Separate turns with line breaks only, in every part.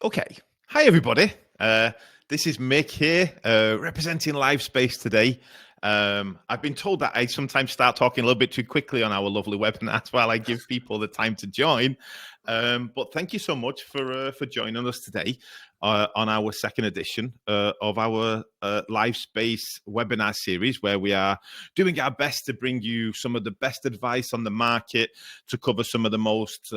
Okay. Hi, everybody. This is Mick here, representing Livespace today. I've been told that I sometimes start talking a little bit too quickly on our lovely webinars while I give people the time to join. But thank you so much for joining us today on our second edition of our Livespace webinar series, where we are doing our best to bring you some of the best advice on the market to cover some of the most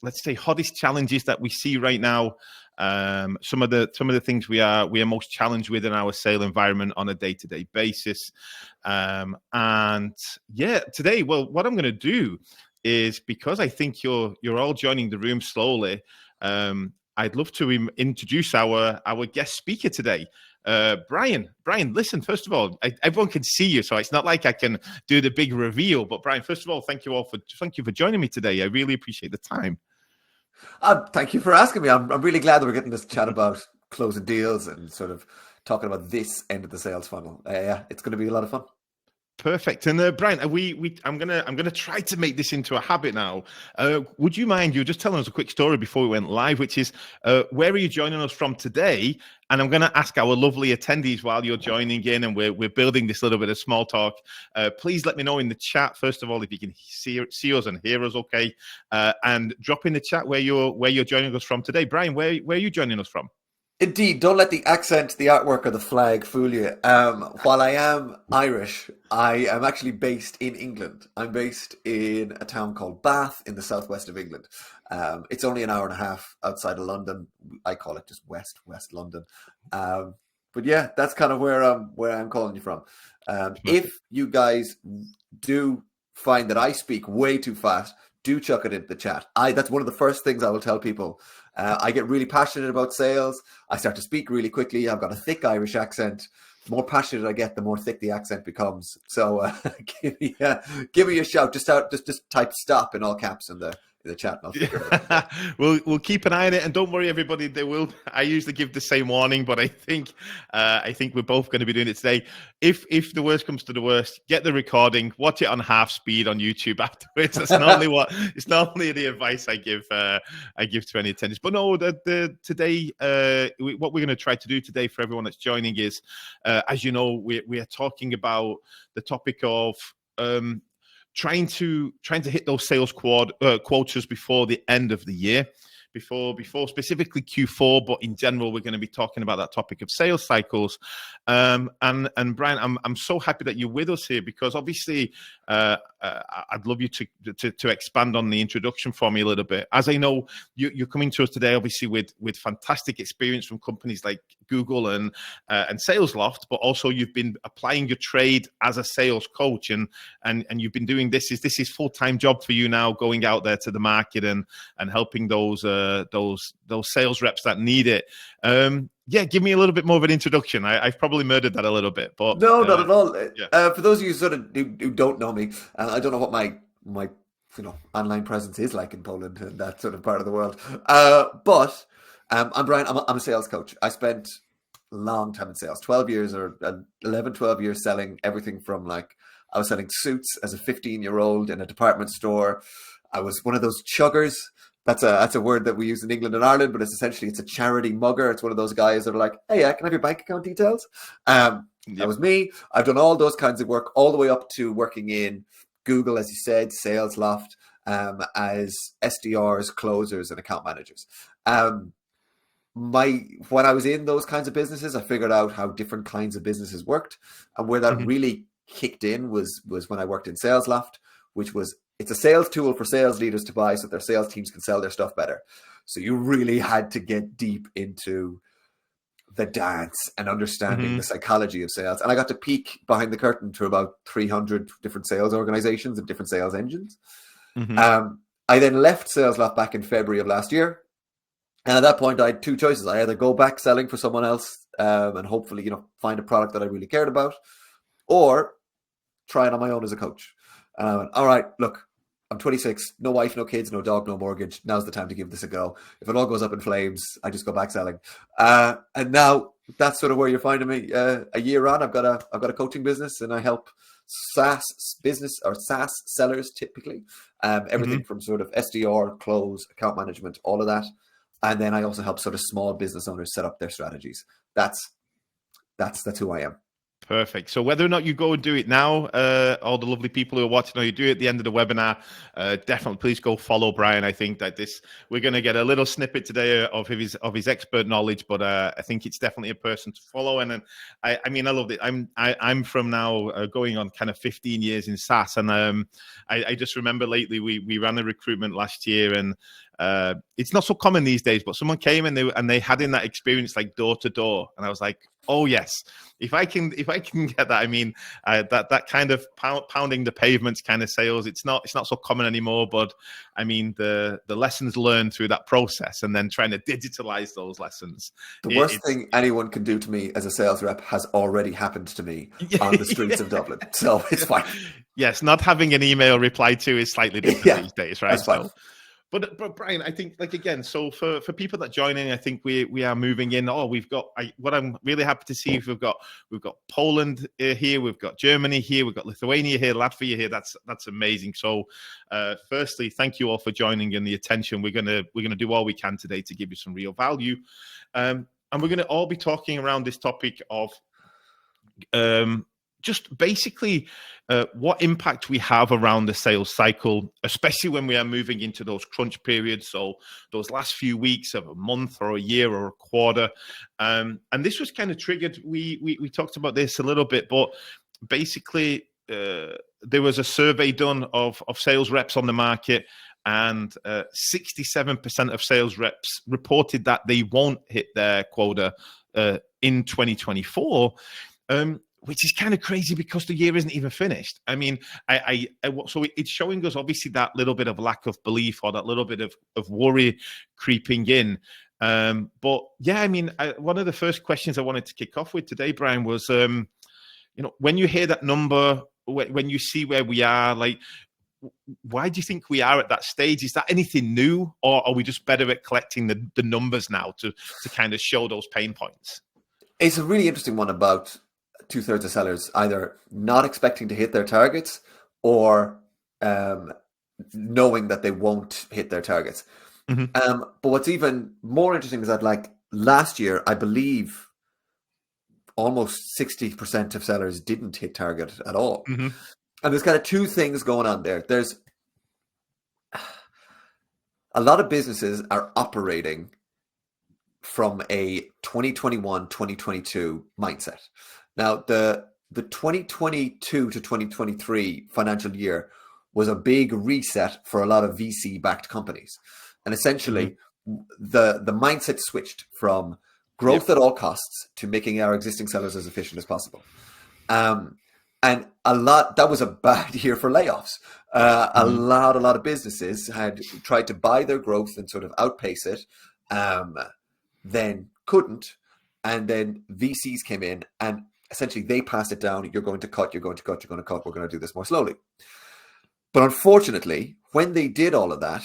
let's say hottest challenges that we see right now. Some of the things we are most challenged with in our sale environment on a day-to-day basis. And yeah, today, well, what I'm going to do is, because I think you're all joining the room slowly, I'd love to introduce our guest speaker today. Bryan, listen, first of all, everyone can see you, so it's not like I can do the big reveal. But Bryan, first of all, thank you for joining me today. I really appreciate the time.
Thank you for asking me. I'm really glad that we're getting this chat about closing deals and sort of talking about this end of the sales funnel. Yeah, it's going to be a lot of fun.
Perfect. And Bryan, I'm gonna try to make this into a habit now. Would you mind you just telling us a quick story before we went live, which is where are you joining us from today? And I'm going to ask our lovely attendees while you're joining in, and we're building this little bit of small talk. Please let me know in the chat first of all if you can see us and hear us, okay? And drop in the chat where you're joining us from today. Bryan, where are you joining us from?
Indeed, don't let the accent, the artwork, or the flag fool you. While I am Irish, I am actually based in England. I'm based in a town called Bath in the southwest of England. It's only an hour and a half outside of London. I call it just West London. But yeah, that's kind of where I'm calling you from. If you guys do find that I speak way too fast, do chuck it into the chat. That's one of the first things I will tell people. I get really passionate about sales. I start to speak really quickly. I've got a thick Irish accent. The more passionate I get, the more thick the accent becomes. So give me a shout. Just type stop in all caps in the chat. And I'll figure it out.
We'll keep an eye on it, and don't worry, everybody. I usually give the same warning, but I think we're both going to be doing it today. If the worst comes to the worst, get the recording, watch it on half speed on YouTube afterwards. That's it's normally the advice I give to any attendees. But no, today what we're going to try to do today for everyone that's joining is, as you know, we are talking about the topic of trying to hit those sales quotas before the end of the year, before specifically Q4, but in general, we're going to be talking about that topic of sales cycles. And Bryan, I'm so happy that you're with us here, because obviously I'd love you to expand on the introduction for me a little bit. As I know, you're coming to us today, obviously with fantastic experience from companies like Google and SalesLoft, but also you've been applying your trade as a sales coach, and you've been doing this is full-time job for you now, going out there to the market and helping those sales reps that need it. Yeah, give me a little bit more of an introduction. I've probably murdered that a little bit, but
no, not at all.
Yeah.
For those of you who don't know me, I don't know what my online presence is like in Poland and that sort of part of the world. But I'm Bryan. I'm a sales coach. I spent a long time in sales, 12 years or 11, 12 years selling everything from I was selling suits as a 15-year-old in a department store. I was one of those chuggers. That's a word that we use in England and Ireland, but it's a charity mugger. It's one of those guys that are like, hey, can I have your bank account details? That was me. I've done all those kinds of work, all the way up to working in Google, as you said, SalesLoft, as SDRs, closers, and account managers. When I was in those kinds of businesses, I figured out how different kinds of businesses worked, and where that really kicked in was when I worked in SalesLoft, which was, it's a sales tool for sales leaders to buy so that their sales teams can sell their stuff better. So you really had to get deep into the dance and understanding the psychology of sales. And I got to peek behind the curtain to about 300 different sales organizations and different sales engines. I then left SalesLoft back in February of last year. And at that point, I had two choices. I either go back selling for someone else and hopefully, find a product that I really cared about, or try it on my own as a coach. All right, look, I'm 26, no wife, no kids, no dog, no mortgage. Now's the time to give this a go. If it all goes up in flames, I just go back selling. And now that's sort of where you're finding me. A year on, I've got a coaching business, and I help SaaS business or SaaS sellers typically. Everything from sort of SDR, close, account management, all of that, And then I also help sort of small business owners set up their strategies. That's who I am.
Perfect. So whether or not you go and do it now, all the lovely people who are watching, or you do it at the end of the webinar, definitely please go follow Bryan. I think that we're going to get a little snippet today of his expert knowledge, but I think it's definitely a person to follow. And I mean, I love it. I'm from now going on kind of 15 years in SaaS, and I just remember lately we ran a recruitment last year, and it's not so common these days, but someone came and they had in that experience like door to door, and I was like, oh yes, if I can get that, I mean, that kind of pounding the pavements kind of sales, it's not so common anymore. But I mean, the lessons learned through that process, and then trying to digitalize those lessons.
The worst thing anyone can do to me as a sales rep has already happened to me on the streets of Dublin, so it's fine.
Yes, not having an email replied to is slightly different these days, right?
That's fine.
So, but Bryan, I think, like, again, so for people that join in, I think we are moving in. Oh, what I'm really happy to see, we've got Poland here, we've got Germany here, we've got Lithuania here, Latvia here. That's amazing. So firstly, thank you all for joining and the attention. We're gonna do all we can today to give you some real value, and we're gonna all be talking around this topic of just basically what impact we have around the sales cycle, especially when we are moving into those crunch periods. So those last few weeks of a month or a year or a quarter. And this was kind of triggered. We talked about this a little bit, but basically there was a survey done of sales reps on the market, and 67% of sales reps reported that they won't hit their quota in 2024. Which is kind of crazy because the year isn't even finished. I mean, so it's showing us obviously that little bit of lack of belief, or that little bit of worry creeping in. But yeah, I mean, one of the first questions I wanted to kick off with today, Bryan, was, when you hear that number, when you see where we are, like, why do you think we are at that stage? Is that anything new, or are we just better at collecting the numbers now to kind of show those pain points?
It's a really interesting one about 2/3 of sellers either not expecting to hit their targets, or knowing that they won't hit their targets.
Mm-hmm.
But what's even more interesting is that, like, last year, I believe almost 60% of sellers didn't hit target at all.
Mm-hmm.
And there's kind of two things going on there. There's a lot of businesses are operating from a 2021, 2022 mindset. Now, the 2022 to 2023 financial year was a big reset for a lot of VC-backed companies. And essentially, the mindset switched from growth at all costs to making our existing sellers as efficient as possible. And that was a bad year for layoffs. A lot of businesses had tried to buy their growth and sort of outpace it, then couldn't. And then VCs came in, and essentially they passed it down. You're going to cut, you're going to cut, you're going to cut. We're going to do this more slowly. But unfortunately, when they did all of that,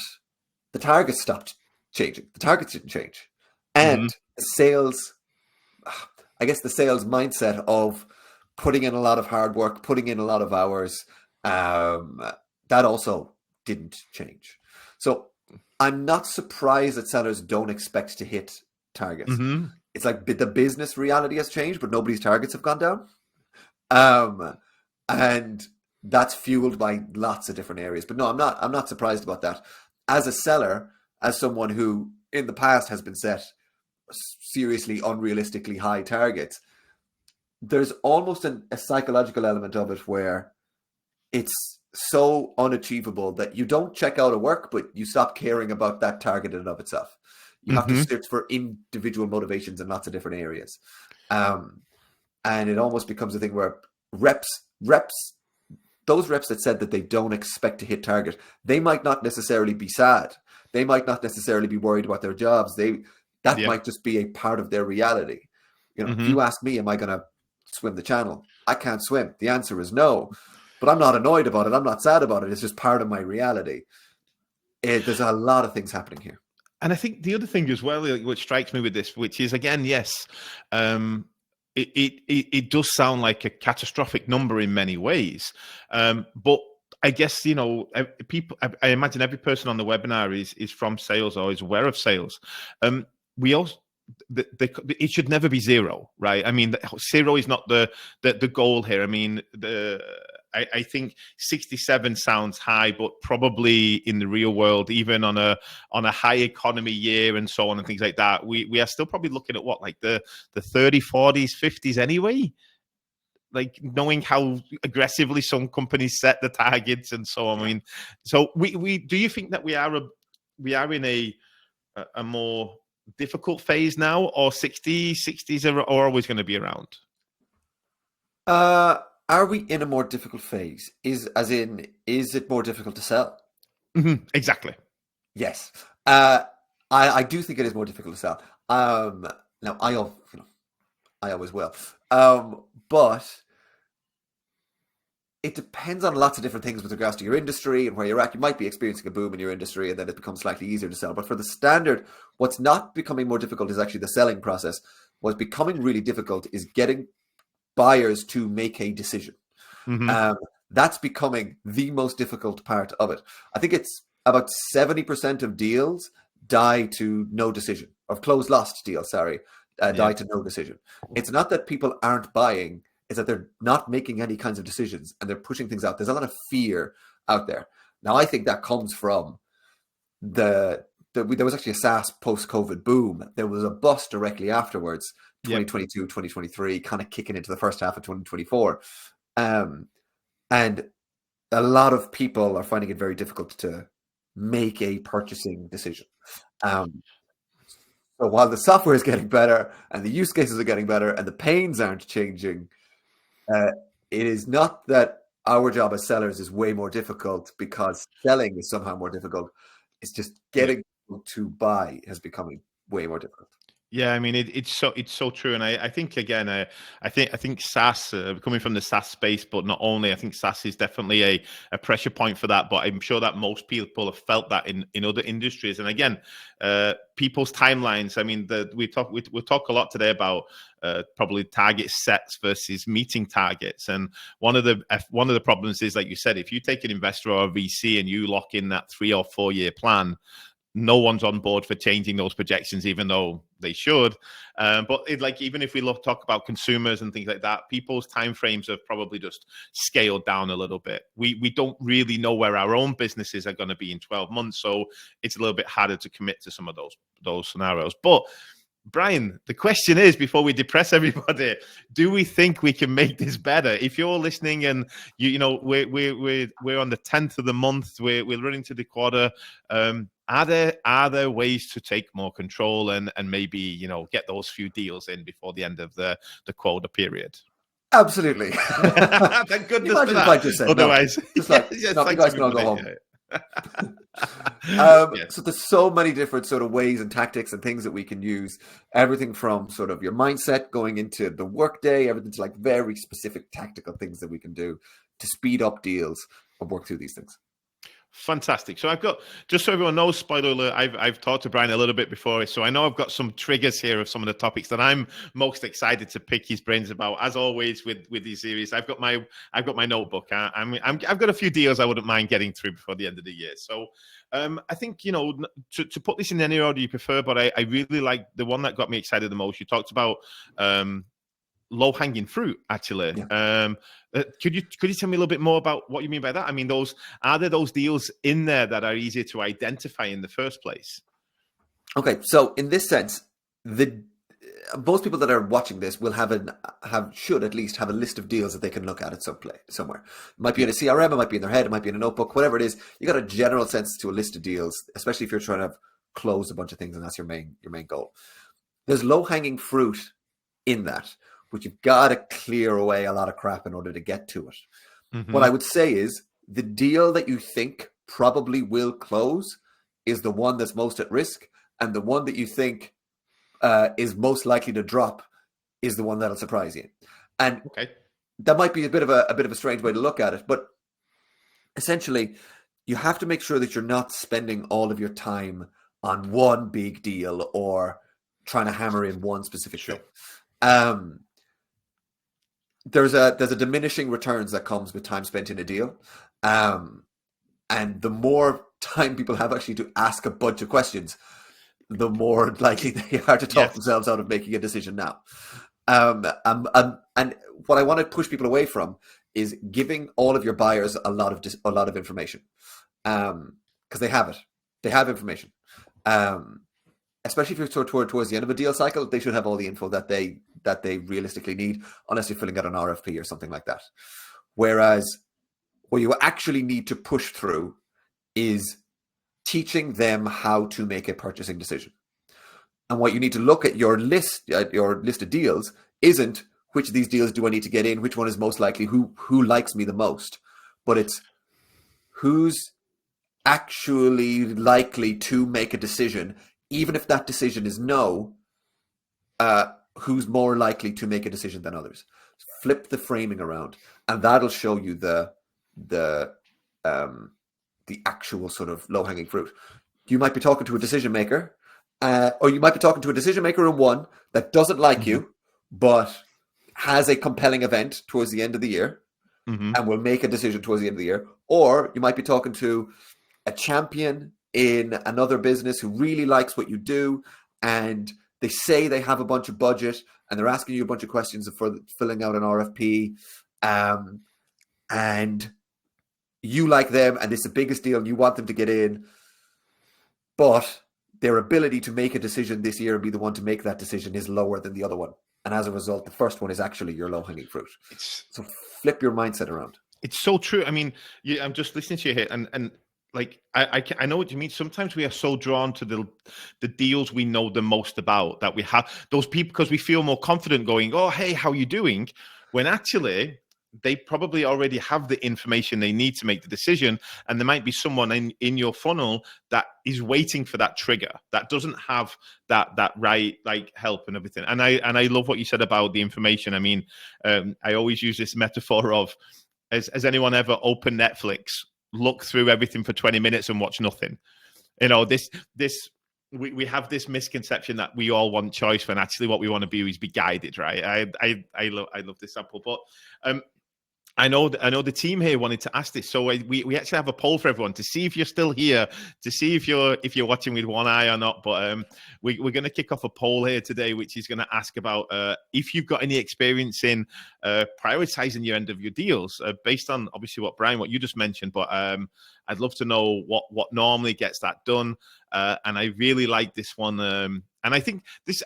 the targets stopped changing. The targets didn't change. And the sales mindset of putting in a lot of hard work, putting in a lot of hours, that also didn't change. So I'm not surprised that sellers don't expect to hit targets. Mm-hmm. It's like the business reality has changed, but nobody's targets have gone down. And that's fueled by lots of different areas. But no, I'm not surprised about that. As a seller, as someone who in the past has been set seriously unrealistically high targets, there's almost a psychological element of it where it's so unachievable that you don't check out of work, but you stop caring about that target in and of itself. You have to search for individual motivations in lots of different areas. And it almost becomes a thing where those reps that said that they don't expect to hit target, they might not necessarily be sad. They might not necessarily be worried about their jobs. That might just be a part of their reality. If you ask me, am I going to swim the channel? I can't swim. The answer is no. But I'm not annoyed about it. I'm not sad about it. It's just part of my reality. There's a lot of things happening here.
And I think the other thing as well, which strikes me with this, which is, again, yes, it does sound like a catastrophic number in many ways. But I guess, people. I imagine every person on the webinar is from sales or is aware of sales. We also. It should never be zero, right? I mean, zero is not the goal here. I mean, I think 67 sounds high, but probably in the real world, even on a high economy year and so on and things like that, we are still probably looking at what, like the 30, 40s, 50s anyway. Like, knowing how aggressively some companies set the targets and so on. I mean, so we do you think that we are in a more difficult phase now, or 60s are always going to be around?
Are we in a more difficult phase? Is it more difficult to sell?
Exactly.
Yes. I do think it is more difficult to sell. Now I always will. But it depends on lots of different things with regards to your industry and where you're at. You might be experiencing a boom in your industry and then it becomes slightly easier to sell. But for the standard, what's not becoming more difficult is actually the selling process. What's becoming really difficult is getting buyers to make a decision. That's becoming the most difficult part of it. I think it's about 70% of deals die to no decision, of closed lost deals, die to no decision. It's not that people aren't buying, it's that they're not making any kinds of decisions and they're pushing things out. There's a lot of fear out there. Now, I think that comes from there was actually a SaaS post-COVID boom. There was a bust directly afterwards, 2022, 2023, kind of kicking into the first half of 2024. And a lot of people are finding it very difficult to make a purchasing decision. So while the software is getting better and the use cases are getting better and the pains aren't changing, it is not that our job as sellers is way more difficult because selling is somehow more difficult. It's just getting people to buy has becoming way more difficult.
Yeah, I mean, it's so true, and I think again, I think SaaS, coming from the SaaS space, but not only, I think SaaS is definitely a pressure point for that. But I'm sure that most people have felt that in other industries, and again, people's timelines. I mean, we'll talk a lot today about probably target sets versus meeting targets, and one of the problems is, like you said, if you take an investor or a VC and you lock in that 3 or 4 year plan, no one's on board for changing those projections, even though they should. But even if we talk about consumers and things like that, people's timeframes have probably just scaled down a little bit. We don't really know where our own businesses are going to be in 12 months, so it's a little bit harder to commit to some of those scenarios. But Bryan, the question is, before we depress everybody, do we think we can make this better? If you're listening and we're on the 10th of the month, we're running to the quarter. Are there ways to take more control and maybe get those few deals in before the end of the quota period?
Absolutely.
Thank goodness for that.
If I just said
otherwise,
no. Just like, you guys can all go home. So there's so many different sort of ways and tactics and things that we can use. Everything from sort of your mindset going into the workday, everything to like very specific tactical things that we can do to speed up deals and work through these things.
Fantastic. So I've got, just so everyone knows, spoiler alert, I've talked to Bryan a little bit before, so I know I've got some triggers here of some of the topics that I'm most excited to pick his brains about. As always with these series, I've got my notebook. I've got a few deals I wouldn't mind getting through before the end of the year. So I think to put this in any order you prefer, but I really like the one that got me excited the most. You talked about low-hanging fruit, actually. Could you tell me a little bit more about what you mean by that? I mean, are there those deals in there that are easier to identify in the first place?
Okay, so in this sense, most people that are watching this will should at least have a list of deals that they can look at somewhere. It might be in a CRM, it might be in their head, it might be in a notebook, whatever it is. You got a general sense to a list of deals, especially if you're trying to close a bunch of things and that's your main goal. There's low-hanging fruit in that, but you've got to clear away a lot of crap in order to get to it. Mm-hmm. What I would say is the deal that you think probably will close is the one that's most at risk, and the one that you think is most likely to drop is the one that'll surprise you. And that might be a bit of a strange way to look at it, but essentially you have to make sure that you're not spending all of your time on one big deal or trying to hammer in one specific thing. there's a diminishing returns that comes with time spent in a deal, and the more time people have actually to ask a bunch of questions, the more likely they are to talk
Yes.
themselves out of making a decision now. And what I want to push people away from is giving all of your buyers a lot of information, because they have it. They have information. Especially if you're towards the end of a deal cycle, they should have all the info that they realistically need, unless you're filling out an RFP or something like that. Whereas what you actually need to push through is teaching them how to make a purchasing decision. And what you need to look at your list of deals isn't which of these deals do I need to get in, which one is most likely, who likes me the most, but it's who's actually likely to make a decision, even if that decision is no, who's more likely to make a decision than others. Flip the framing around, and that'll show you the actual sort of low-hanging fruit. You might be talking to a decision maker, or you might be talking to a decision maker in one that doesn't like you, but has a compelling event towards the end of the year, and will make a decision towards the end of the year. Or you might be talking to a champion in another business who really likes what you do, and they say they have a bunch of budget, and they're asking you a bunch of questions for filling out an RFP, and you like them, and it's the biggest deal, and you want them to get in, but their ability to make a decision this year and be the one to make that decision is lower than the other one. And as a result, the first one is actually your low-hanging fruit. So flip your mindset around.
It's so true. I mean, I'm just listening to you here, and like I know what you mean. Sometimes we are so drawn to the deals we know the most about, that we have those people because we feel more confident going, oh, hey, how you doing? When actually they probably already have the information they need to make the decision, and there might be someone in your funnel that is waiting for that trigger, that doesn't have that right like help and everything. And I love what you said about the information. I mean, I always use this metaphor of, has anyone ever opened Netflix, look through everything for 20 minutes and watch nothing? You know, we have this misconception that we all want choice, when actually what we want to be is be guided, right? I love this sample, but I know the team here wanted to ask this, so we actually have a poll for everyone to see if you're still here, to see if you're watching with one eye or not. But we're going to kick off a poll here today, which is going to ask about if you've got any experience in prioritizing your end of your deals, based on obviously what you just mentioned. But I'd love to know what normally gets that done, and I really like this one, and I think this.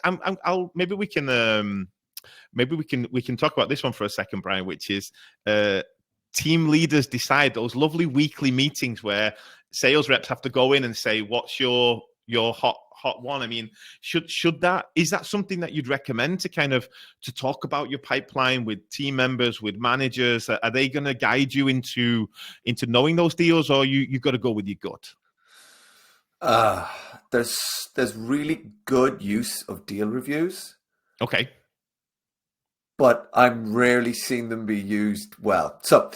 Maybe we can. Maybe we can talk about this one for a second, Bryan, which is team leaders decide, those lovely weekly meetings where sales reps have to go in and say, what's your hot one? I mean, is that something that you'd recommend to talk about your pipeline with team members, with managers? Are they going to guide you into knowing those deals, or you got to go with your gut?
There's really good use of deal reviews.
Okay.
But I'm rarely seeing them be used well. So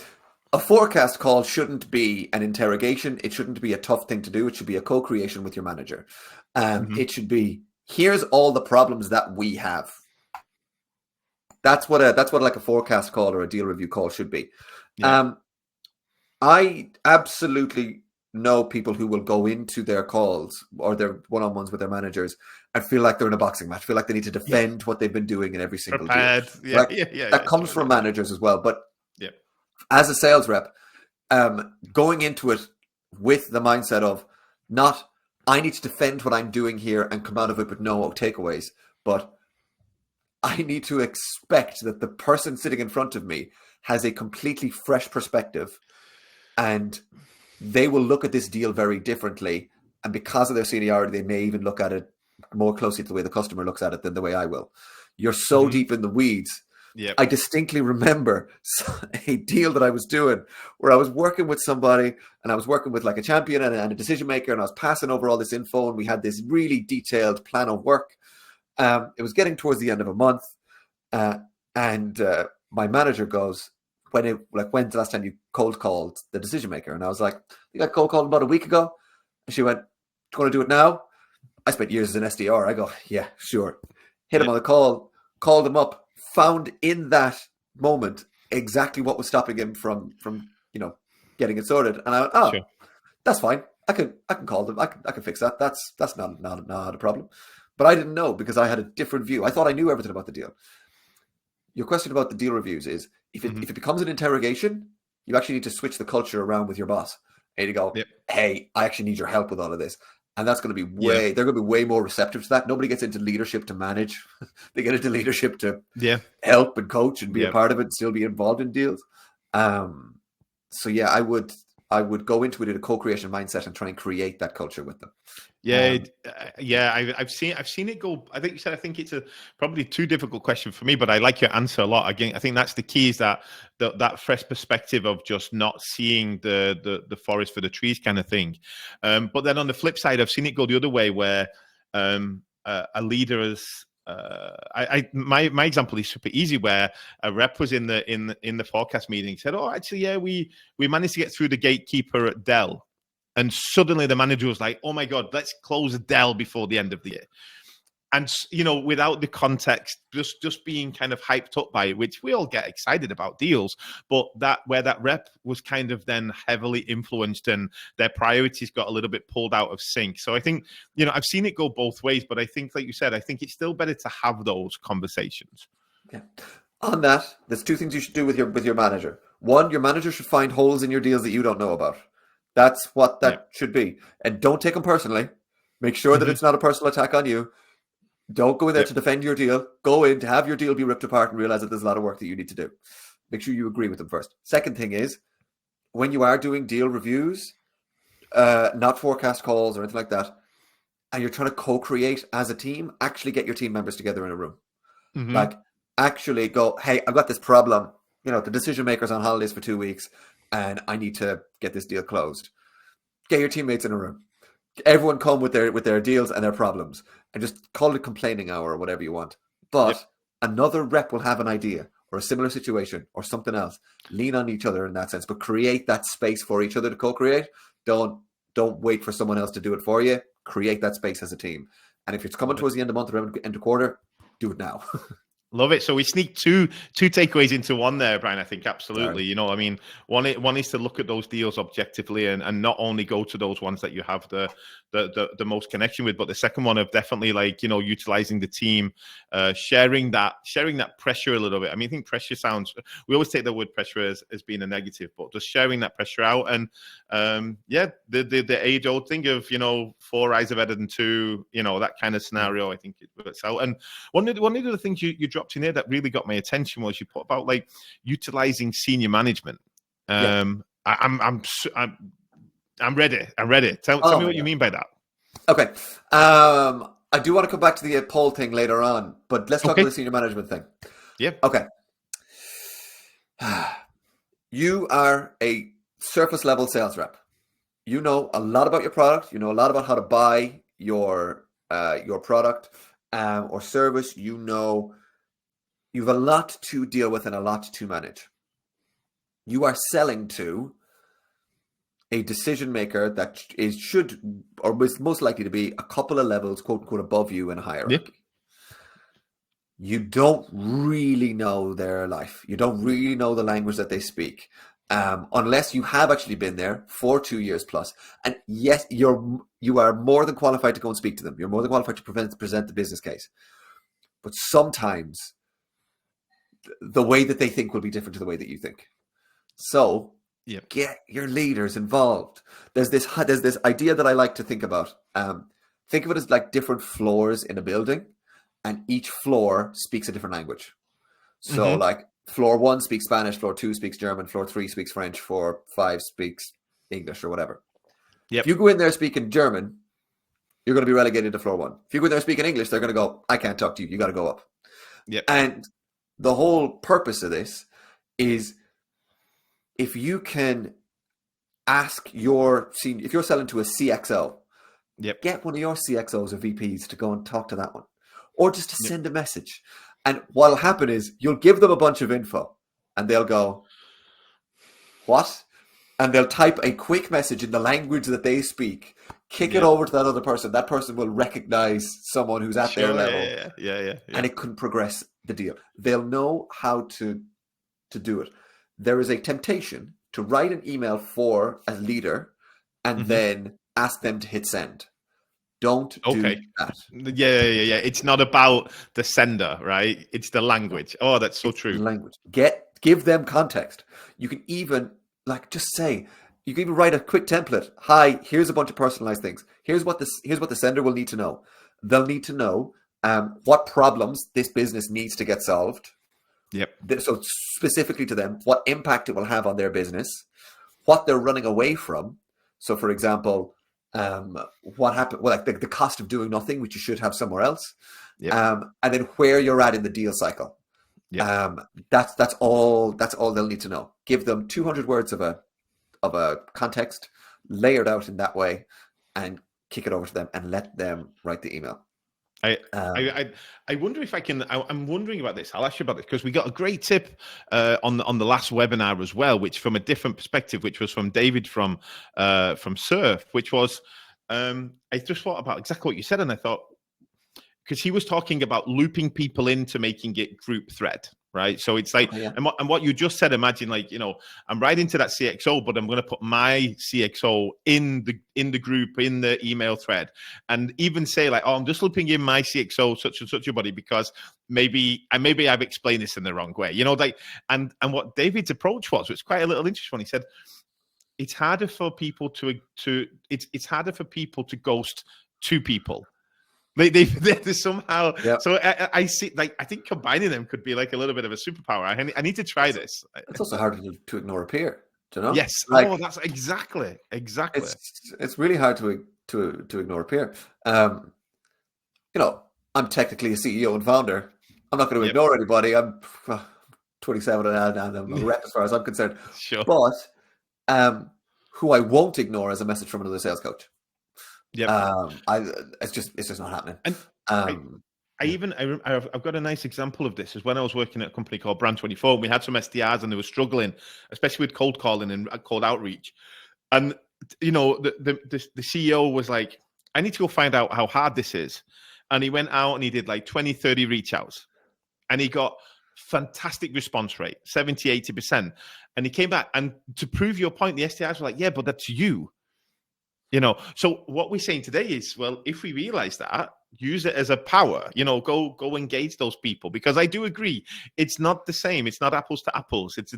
a forecast call shouldn't be an interrogation. It shouldn't be a tough thing to do. It should be a co-creation with your manager. It should be, here's all the problems that we have. That's what like a forecast call or a deal review call should be. Yeah. I absolutely know people who will go into their calls or their one-on-ones with their managers and feel like they're in a boxing match, feel like they need to defend what they've been doing in every single deal. That comes from managers as well. But as a sales rep, going into it with the mindset of not, I need to defend what I'm doing here and come out of it with no takeaways, but I need to expect that the person sitting in front of me has a completely fresh perspective, and they will look at this deal very differently. And because of their seniority, they may even look at it more closely to the way the customer looks at it than the way I will. You're so deep in the weeds. Yep. I distinctly remember a deal that I was doing where I was working with somebody, and I was working with like a champion and a decision maker, and I was passing over all this info, and we had this really detailed plan of work. It was getting towards the end of a month, and my manager goes, when's the last time you cold called the decision maker? And I was like, you got cold called about a week ago. And she went, do you want to do it now? I spent years as an SDR. I go, yeah, sure. Hit him on the call, called him up, found in that moment exactly what was stopping him from getting it sorted. And I went, oh,
Sure.
that's fine. I can call them. I can fix that. That's not a problem. But I didn't know because I had a different view. I thought I knew everything about the deal. Your question about the deal reviews is if it becomes an interrogation, you actually need to switch the culture around with your boss. And you go, hey, I actually need your help with all of this. And that's going to be they're going to be way more receptive to that. Nobody gets into leadership to manage. They get into leadership to help and coach and be a part of it and still be involved in deals. So yeah, I would go into it in a co-creation mindset and try and create that culture with them.
I've seen it go. I think you said, I think it's probably too difficult question for me, but I like your answer a lot. Again, I think that's the key, is that fresh perspective of just not seeing the forest for the trees kind of thing. But then on the flip side, I've seen it go the other way, where a leader is. My example is super easy, where a rep was in the forecast meeting, said, "Oh, actually, we managed to get through the gatekeeper at Dell." And suddenly the manager was like, "Oh my God, let's close Dell before the end of the year." And, without the context, just being kind of hyped up by it, which we all get excited about deals, but where that rep was kind of then heavily influenced and their priorities got a little bit pulled out of sync. So I think, I've seen it go both ways, but I think, like you said, I think it's still better to have those conversations.
Yeah. On that, there's two things you should do with your manager. One, your manager should find holes in your deals that you don't know about. That's what that should be. And don't take them personally. Make sure that it's not a personal attack on you. Don't go in there to defend your deal. Go in to have your deal be ripped apart and realize that there's a lot of work that you need to do. Make sure you agree with them first. Second thing is, when you are doing deal reviews, not forecast calls or anything like that, and you're trying to co-create as a team, actually get your team members together in a room. Like, actually go, hey, I've got this problem. The decision maker's on holidays for 2 weeks, and I need to get this deal closed. Get your teammates in a room. Everyone come with their deals and their problems, and just call it complaining hour or whatever you want. But another rep will have an idea or a similar situation or something else. Lean on each other in that sense, but create that space for each other to co-create. Don't wait for someone else to do it for you. Create that space as a team. And if it's coming towards the end of the month or end of quarter, do it now.
Love it. So we sneak two takeaways into one there, Bryan. I think absolutely.
Sorry.
One is to look at those deals objectively and not only go to those ones that you have the most connection with, but the second one of definitely utilizing the team, sharing that pressure a little bit. I mean, I think pressure we always take the word pressure as being a negative, but just sharing that pressure out and the age old thing of 4 eyes are better than 2, that kind of scenario. I think it works out. And one of the things you dropped in there that really got my attention was you put about utilizing senior management. I'm ready. Tell me what you mean by that.
Okay. I do want to come back to the poll thing later on, but let's talk about the senior management thing.
Yeah.
Okay. You are a surface level sales rep. You know a lot about your product. You know a lot about how to buy your product or service. You have a lot to deal with and a lot to manage. You are selling to a decision maker that should or is most likely to be a couple of levels, quote unquote, above you in a hierarchy. Yeah. You don't really know their life. You don't really know the language that they speak, unless you have actually been there for 2 years plus. And yes, you are more than qualified to go and speak to them. You're more than qualified to present the business case. But sometimes the way that they think will be different to the way that you think. So get your leaders involved. There's this idea that I like to think about. Think of it as like different floors in a building, and each floor speaks a different language. So like floor 1 speaks Spanish, floor 2 speaks German, floor 3 speaks French, floor 5 speaks English or whatever. If you go in there speaking German, you're going to be relegated to floor 1. If you go in there speaking English, they're going to go, I can't talk to you. You got to go up. And the whole purpose of this is if you can ask if you're selling to a CXO, get one of your CXOs or VPs to go and talk to that one, or just to send a message. And what'll happen is you'll give them a bunch of info and they'll go, what? And they'll type a quick message in the language that they speak, kick it over to that other person. That person will recognize someone who's at their level.
Yeah.
And it can progress the deal. They'll know how to to do it. There is a temptation to write an email for a leader and then ask them to hit send. Don't do that.
Yeah. It's not about the sender, right? It's the language. Oh, that's so true.
Language. Give them context. You can even just say, you can even write a quick template. Hi, here's a bunch of personalized things. Here's what the sender will need to know. They'll need to know what problems this business needs to get solved.
Yep.
So specifically to them, what impact it will have on their business, what they're running away from. So, for example, what happened? Well, like the cost of doing nothing, which you should have somewhere else.
Yep.
And then where you're at in the deal cycle.
Yep.
That's all they'll need to know. Give them 200 words of a context, layered out in that way, and kick it over to them and let them write the email.
I wonder if I can. I'm wondering about this. I'll ask you about this because we got a great tip on the last webinar as well, which from a different perspective, which was from David from Surf, which was I just thought about exactly what you said, and I thought, because he was talking about looping people into making it group thread, right? So it's like, and what you just said, imagine like, I'm right into that CXO, but I'm going to put my CXO in the group, in the email thread, and even say like, oh, I'm just looping in my CXO, such and such a body, because maybe I've explained this in the wrong way, and what David's approach was, it's quite a little interesting one. He said, it's harder for people it's harder for people to ghost two people. They somehow. Yep. So I see. Like, I think combining them could be like a little bit of a superpower. I need to try this.
It's also hard to ignore a peer. Do you know?
Yes. That's exactly.
It's really hard to ignore a peer. I'm technically a CEO and founder. I'm not going to ignore anybody. I'm 27 and I'm a rep as far as I'm concerned.
Sure.
But who I won't ignore is a message from another sales coach.
Yeah,
it's just not happening.
And I've got a nice example of this. Is when I was working at a company called Brand 24. We had some SDRs and they were struggling, especially with cold calling and cold outreach. And the CEO was like, "I need to go find out how hard this is." And he went out and he did like 20, 30 reach outs, and he got fantastic response rate, 70, 80%. And he came back, and to prove your point, the SDRs were like, "Yeah, but that's you." So what we're saying today is, well, if we realize that, use it as a power, go engage those people, because I do agree. It's not the same. It's not apples to apples. It's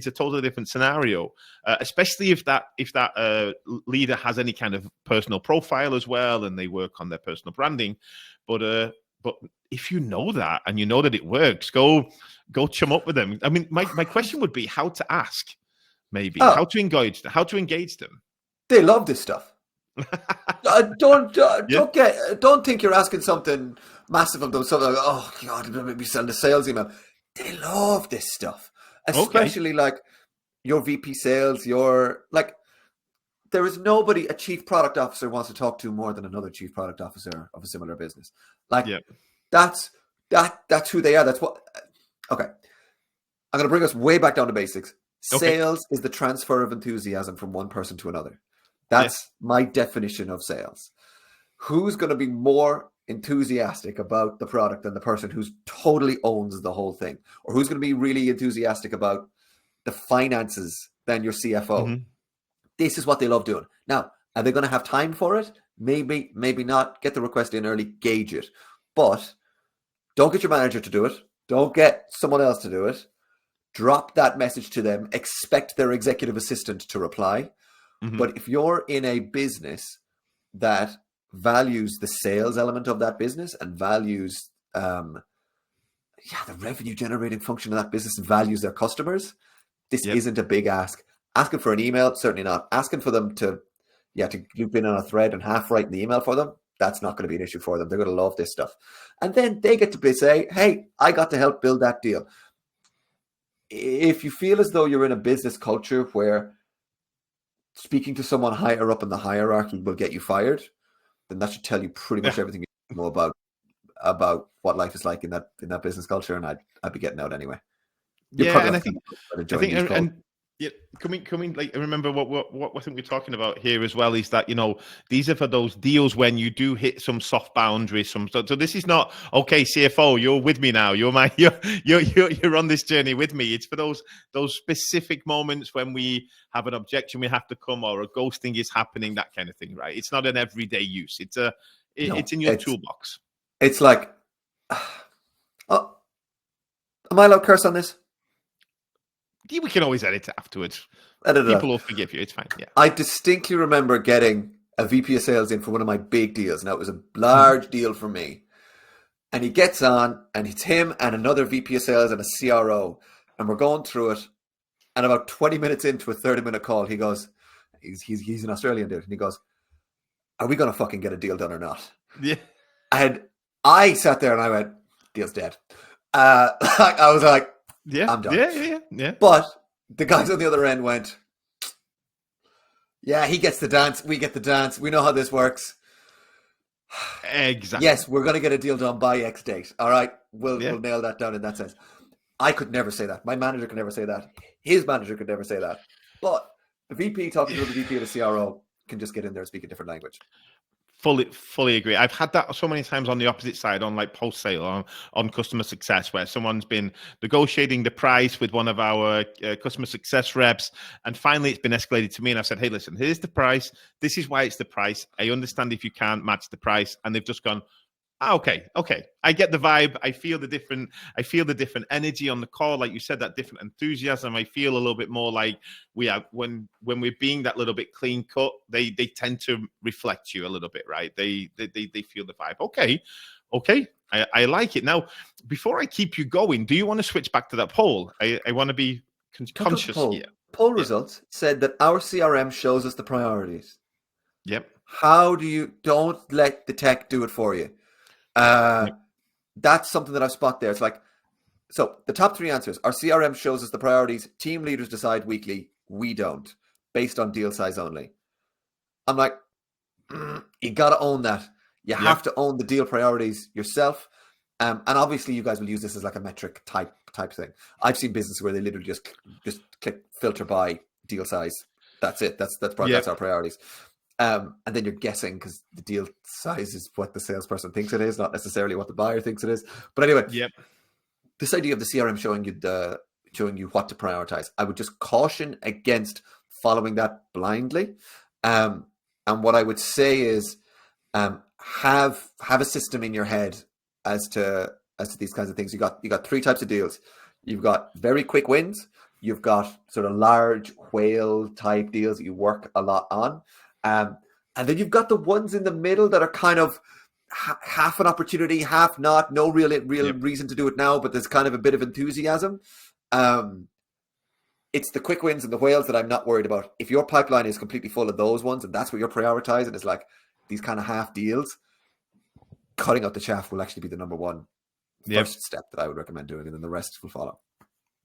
a totally different scenario, especially if that leader has any kind of personal profile as well, and they work on their personal branding. But if you know that and you know that it works, go chum up with them. I mean, my question would be how to ask, maybe how to engage them.
They love this stuff. Don't think you're asking something massive of them. Something like, oh God, maybe send a sales email. They love this stuff, especially like your VP sales. There is nobody a chief product officer wants to talk to more than another chief product officer of a similar business. That's who they are. That's what. Okay, I'm going to bring us way back down to basics. Sales is the transfer of enthusiasm from one person to another. That's my definition of sales. Who's going to be more enthusiastic about the product than the person who's totally owns the whole thing? Or who's going to be really enthusiastic about the finances than your CFO? Mm-hmm. This is what they love doing. Now, are they going to have time for it? Maybe, maybe not. Get the request in early, gauge it. But don't get your manager to do it. Don't get someone else to do it. Drop that message to them. Expect their executive assistant to reply. Mm-hmm. But if you're in a business that values the sales element of that business and values the revenue generating function of that business and values their customers, this isn't a big ask. Asking for an email, certainly not. Asking for them to loop in on a thread and half write the email for them, that's not going to be an issue for them. They're going to love this stuff. And then they get to say, hey, I got to help build that deal. If you feel as though you're in a business culture where speaking to someone higher up in the hierarchy will get you fired, then that should tell you pretty much everything you know about what life is like in that business culture, and I'd be getting out anyway. I think
Yeah, coming. Like, I remember what I think we're talking about here as well is that, these are for those deals when you do hit some soft boundaries. So this is not okay, CFO. You're with me now. You're on this journey with me. It's for those specific moments when we have an objection we have to come, or a ghosting is happening, that kind of thing, right? It's not an everyday use.
No,
It's in your toolbox.
it's like, oh, am I allowed to curse on this?
Yeah, we can always edit it afterwards.
Edit it
People
out.
will forgive you. It's fine. Yeah.
I distinctly remember getting a VP of sales in for one of my big deals. Now, it was a large deal for me. And he gets on, and it's him and another VP of sales and a CRO. And we're going through it. And about 20 minutes into a 30-minute call, he goes, he's an Australian dude. And he goes, are we going to fucking get a deal done or not?
Yeah.
And I sat there and I went, deal's dead. I was like,
Yeah.
I'm done.
Yeah.
But the guys on the other end went, yeah, he gets the dance. We get the dance. We know how this works.
Exactly.
Yes, we're going to get a deal done by X date. All right. We'll nail that down in that sense. I could never say that. My manager could never say that. His manager could never say that. But the VP talking to the VP of the CRO can just get in there and speak a different language.
Fully agree. I've had that so many times on the opposite side, on like post sale, on customer success, where someone's been negotiating the price with one of our customer success reps, and finally it's been escalated to me, and I've said, hey, listen, here's the price. This is why it's the price. I understand if you can't match the price. And they've just gone, okay. I get the vibe. I feel the different energy on the call. Like you said, that different enthusiasm. I feel a little bit more like we are when we're being that little bit clean cut, they tend to reflect you a little bit, right? They feel the vibe. Okay. I like it. Now, before I keep you going, do you want to switch back to that poll? I want to be conscious here.
Poll results said that our CRM shows us the priorities.
Yep.
Don't let the tech do it for you. That's something that I've spot there. It's like, so the top three answers: our CRM shows us the priorities. Team leaders decide weekly. We don't, based on deal size only. I'm like, you got to own that. You have to own the deal priorities yourself. And obviously you guys will use this as like a metric type thing. I've seen businesses where they literally just click filter by deal size. That's it. That's our priorities. And then you're guessing because the deal size is what the salesperson thinks it is, not necessarily what the buyer thinks it is. But anyway, this idea of the CRM showing you what to prioritize, I would just caution against following that blindly. And what I would say is, have a system in your head as to these kinds of things. You got three types of deals. You've got very quick wins. You've got sort of large whale type deals that you work a lot on. And then you've got the ones in the middle that are kind of half an opportunity, half not. No real reason to do it now, but there's kind of a bit of enthusiasm. It's the quick wins and the whales that I'm not worried about. If your pipeline is completely full of those ones and that's what you're prioritizing, it's like these kind of half deals, cutting out the chaff will actually be the number one first step that I would recommend doing, and then the rest will follow.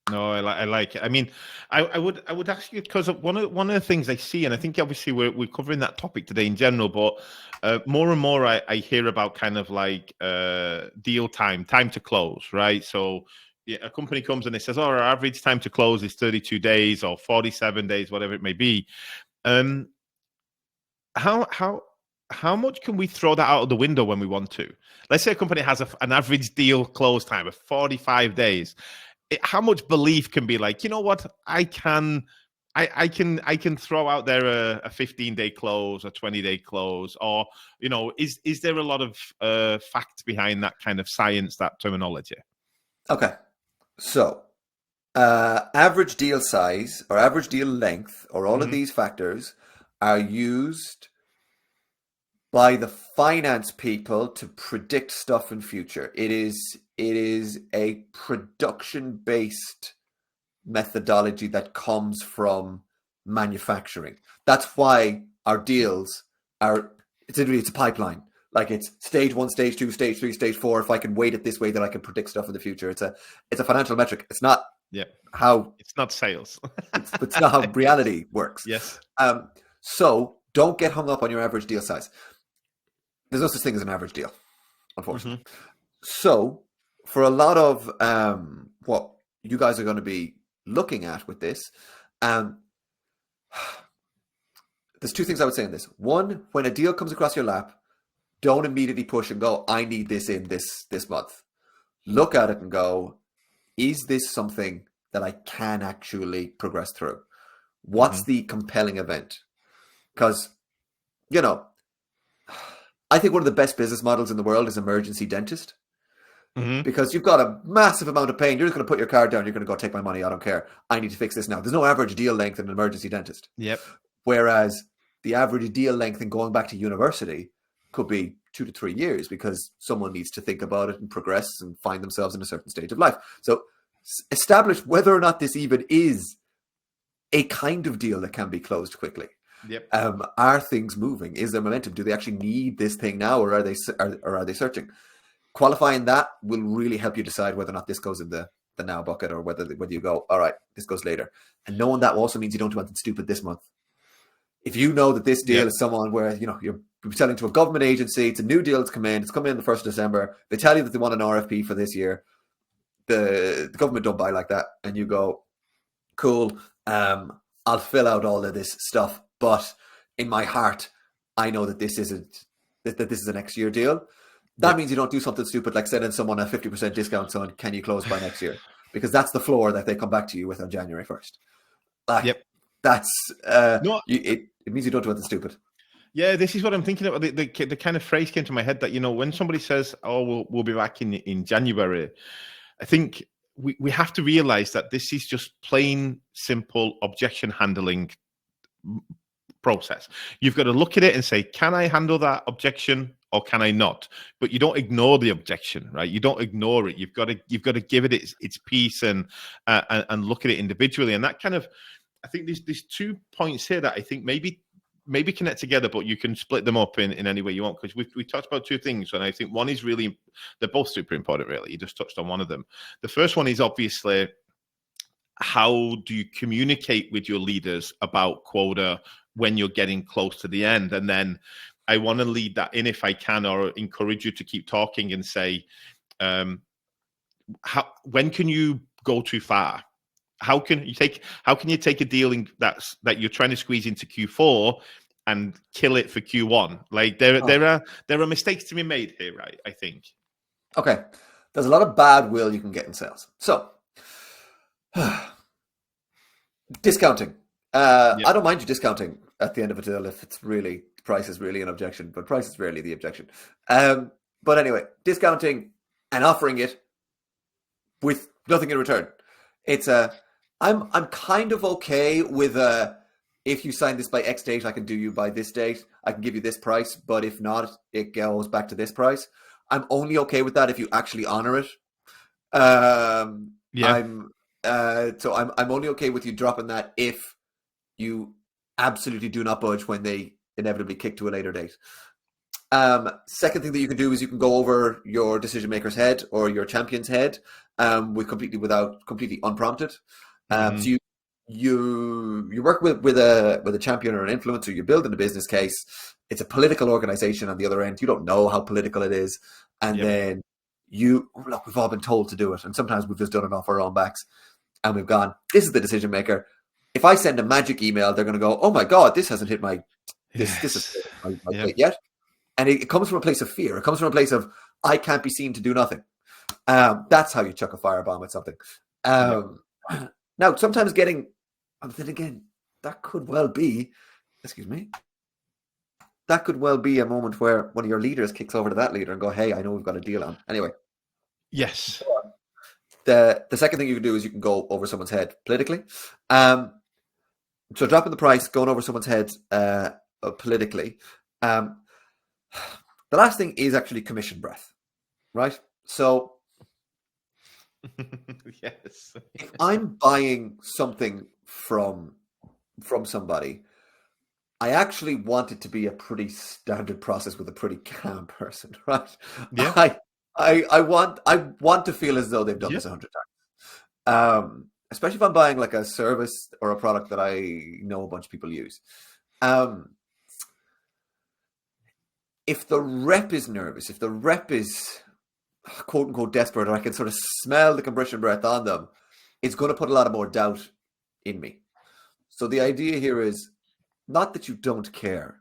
No, I like it. I mean, I would ask you, because one of the things I see, and I think obviously we're covering that topic today in general, but more and more I hear about kind of like deal time to close, right? So a company comes and it says, our average time to close is 32 days or 47 days, whatever it may be. How much can we throw that out of the window when we want to? Let's say a company has an average deal close time of 45 days. How much belief can be like, you know what, I can throw out there a 15-day close, a 20-day close, or is there a lot of fact behind that kind of science, that terminology?
Okay, so average deal size or average deal length or all of these factors are used by the finance people to predict stuff in future. It is a production-based methodology that comes from manufacturing. That's why our deals it's a pipeline. Like it's stage 1, stage 2, stage 3, stage 4. If I can weight it this way, then I can predict stuff in the future. It's a financial metric. It's not how
it's not sales.
it's not how reality works.
Yes.
So don't get hung up on your average deal size. There's no such thing as an average deal, unfortunately. So for a lot of what you guys are going to be looking at with this, Um, there's two things I would say on this. One, when a deal comes across your lap, don't immediately push and go, I need this in this month. Look at it and go, is this something that I can actually progress through? What's the compelling event? Because, you know, I think one of the best business models in the world is emergency dentist. Because you've got a massive amount of pain. You're just going to put your card down. You're going to go take my money. I don't care. I need to fix this now. There's no average deal length in an emergency dentist.
Yep.
Whereas the average deal length in going back to university could be 2 to 3 years because someone needs to think about it and progress and find themselves in a certain stage of life. So establish whether or not this even is a kind of deal that can be closed quickly.
Yep.
Are things moving? Is there momentum? Do they actually need this thing now, or are they searching? Qualifying that will really help you decide whether or not this goes in the now bucket, or whether you go, all right, this goes later. And knowing that also means you don't do anything stupid this month. If you know that this deal is someone where, you know, you're selling to a government agency, it's a new deal that's come in, it's come in the 1st of December, they tell you that they want an RFP for this year, the government don't buy like that, and you go, cool, I'll fill out all of this stuff, but in my heart, I know that this is a next year deal. That means you don't do something stupid like sending someone a 50% discount on, can you close by next year? Because that's the floor that they come back to you with on January 1st. That's it means you don't do anything stupid.
Yeah, this is what I'm thinking about. The kind of phrase came to my head that, you know, when somebody says, oh, we'll be back in January, I think we have to realize that this is just plain, simple objection handling process. You've got to look at it and say, can I handle that objection or can I not? But you don't ignore the objection, right? You don't ignore it. You've got to give it its piece and look at it individually. And that kind of, I think there's 2 points here that I think maybe connect together, but you can split them up in any way you want, because we talked about 2 things, and I think one is really, they're both super important, really. You just touched on one of them. The first one is obviously, how do you communicate with your leaders about quota when you're getting close to the end? And then I want to lead that in, if I can, or encourage you to keep talking and say, when can you go too far? How can you take a deal that you're trying to squeeze into Q4 and kill it for Q1? Like there are mistakes to be made here, right? I think.
Okay, there's a lot of bad will you can get in sales. So discounting. I don't mind you discounting at the end of a deal if it's really, price is really an objection, but price is rarely the objection. But anyway, discounting and offering it with nothing in return. It's I'm kind of okay with if you sign this by X date, I can do you by this date. I can give you this price, but if not, it goes back to this price. I'm only okay with that if you actually honor it. I'm only okay with you dropping that if you absolutely do not budge when they inevitably kick to a later date. Second thing that you can do is you can go over your decision maker's head or your champion's head completely unprompted. So you work with a champion or an influencer. You're building a business case. It's a political organization on the other end. You don't know how political it is, and then we've all been told to do it, and sometimes we've just done it off our own backs, and we've gone, this is the decision maker. If I send a magic email, they're going to go, oh my god, this hasn't hit my plate yet. And it comes from a place of fear. It comes from a place of, I can't be seen to do nothing. That's how you chuck a firebomb at something. Now, sometimes then again, that could well be a moment where one of your leaders kicks over to that leader and go, hey, I know we've got a deal on. Anyway.
Yes.
The second thing you can do is you can go over someone's head politically. So dropping the price, going over someone's head politically. The last thing is actually commission breath, right? So
yes,
if I'm buying something from somebody, I actually want it to be a pretty standard process with a pretty calm person, right?
Yeah.
I want to feel as though they've done this 100 times. Especially if I'm buying like a service or a product that I know a bunch of people use. If the rep is nervous, if the rep is quote unquote desperate, or I can sort of smell the compression breath on them, it's going to put a lot of more doubt in me. So the idea here is not that you don't care,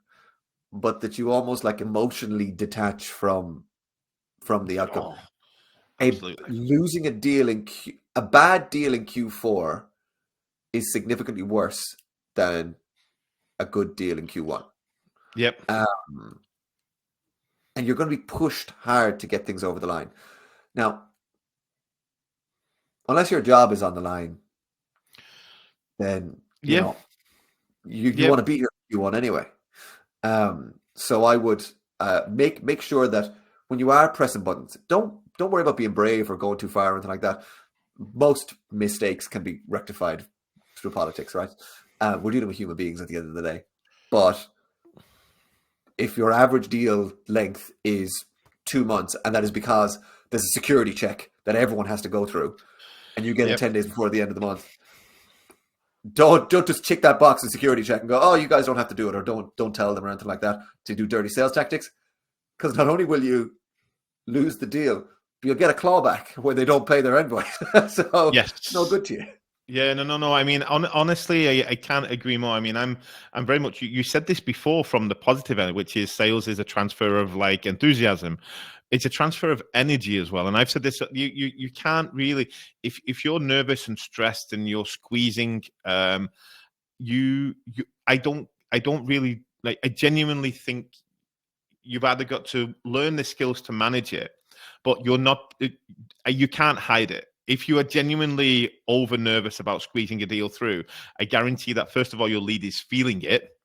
but that you almost like emotionally detach from the outcome.
Oh, absolutely.
Losing a deal a bad deal in Q4 is significantly worse than a good deal in Q1.
Yep.
And you're going to be pushed hard to get things over the line. Now, unless your job is on the line, then you want to beat your Q1 anyway. So I would make sure that when you are pressing buttons, don't worry about being brave or going too far or anything like that. Most mistakes can be rectified through politics, right? We're dealing with human beings at the end of the day. But if your average deal length is 2 months, and that is because there's a security check that everyone has to go through, and you get it 10 days before the end of the month, don't just tick that box of security check and go, oh, you guys don't have to do it, or don't tell them or anything like that to do dirty sales tactics. Because not only will you lose the deal, but you'll get a clawback when they don't pay their invoice. So it's no good to you.
Yeah, no. I mean, honestly, I can't agree more. I mean, I'm very much. You said this before from the positive end, which is sales is a transfer of like enthusiasm. It's a transfer of energy as well. And I've said this: you can't really, if you're nervous and stressed and you're squeezing, I don't really like. I genuinely think you've either got to learn the skills to manage it, but you can't hide it. If you are genuinely over nervous about squeezing a deal through, I guarantee that first of all, your lead is feeling it.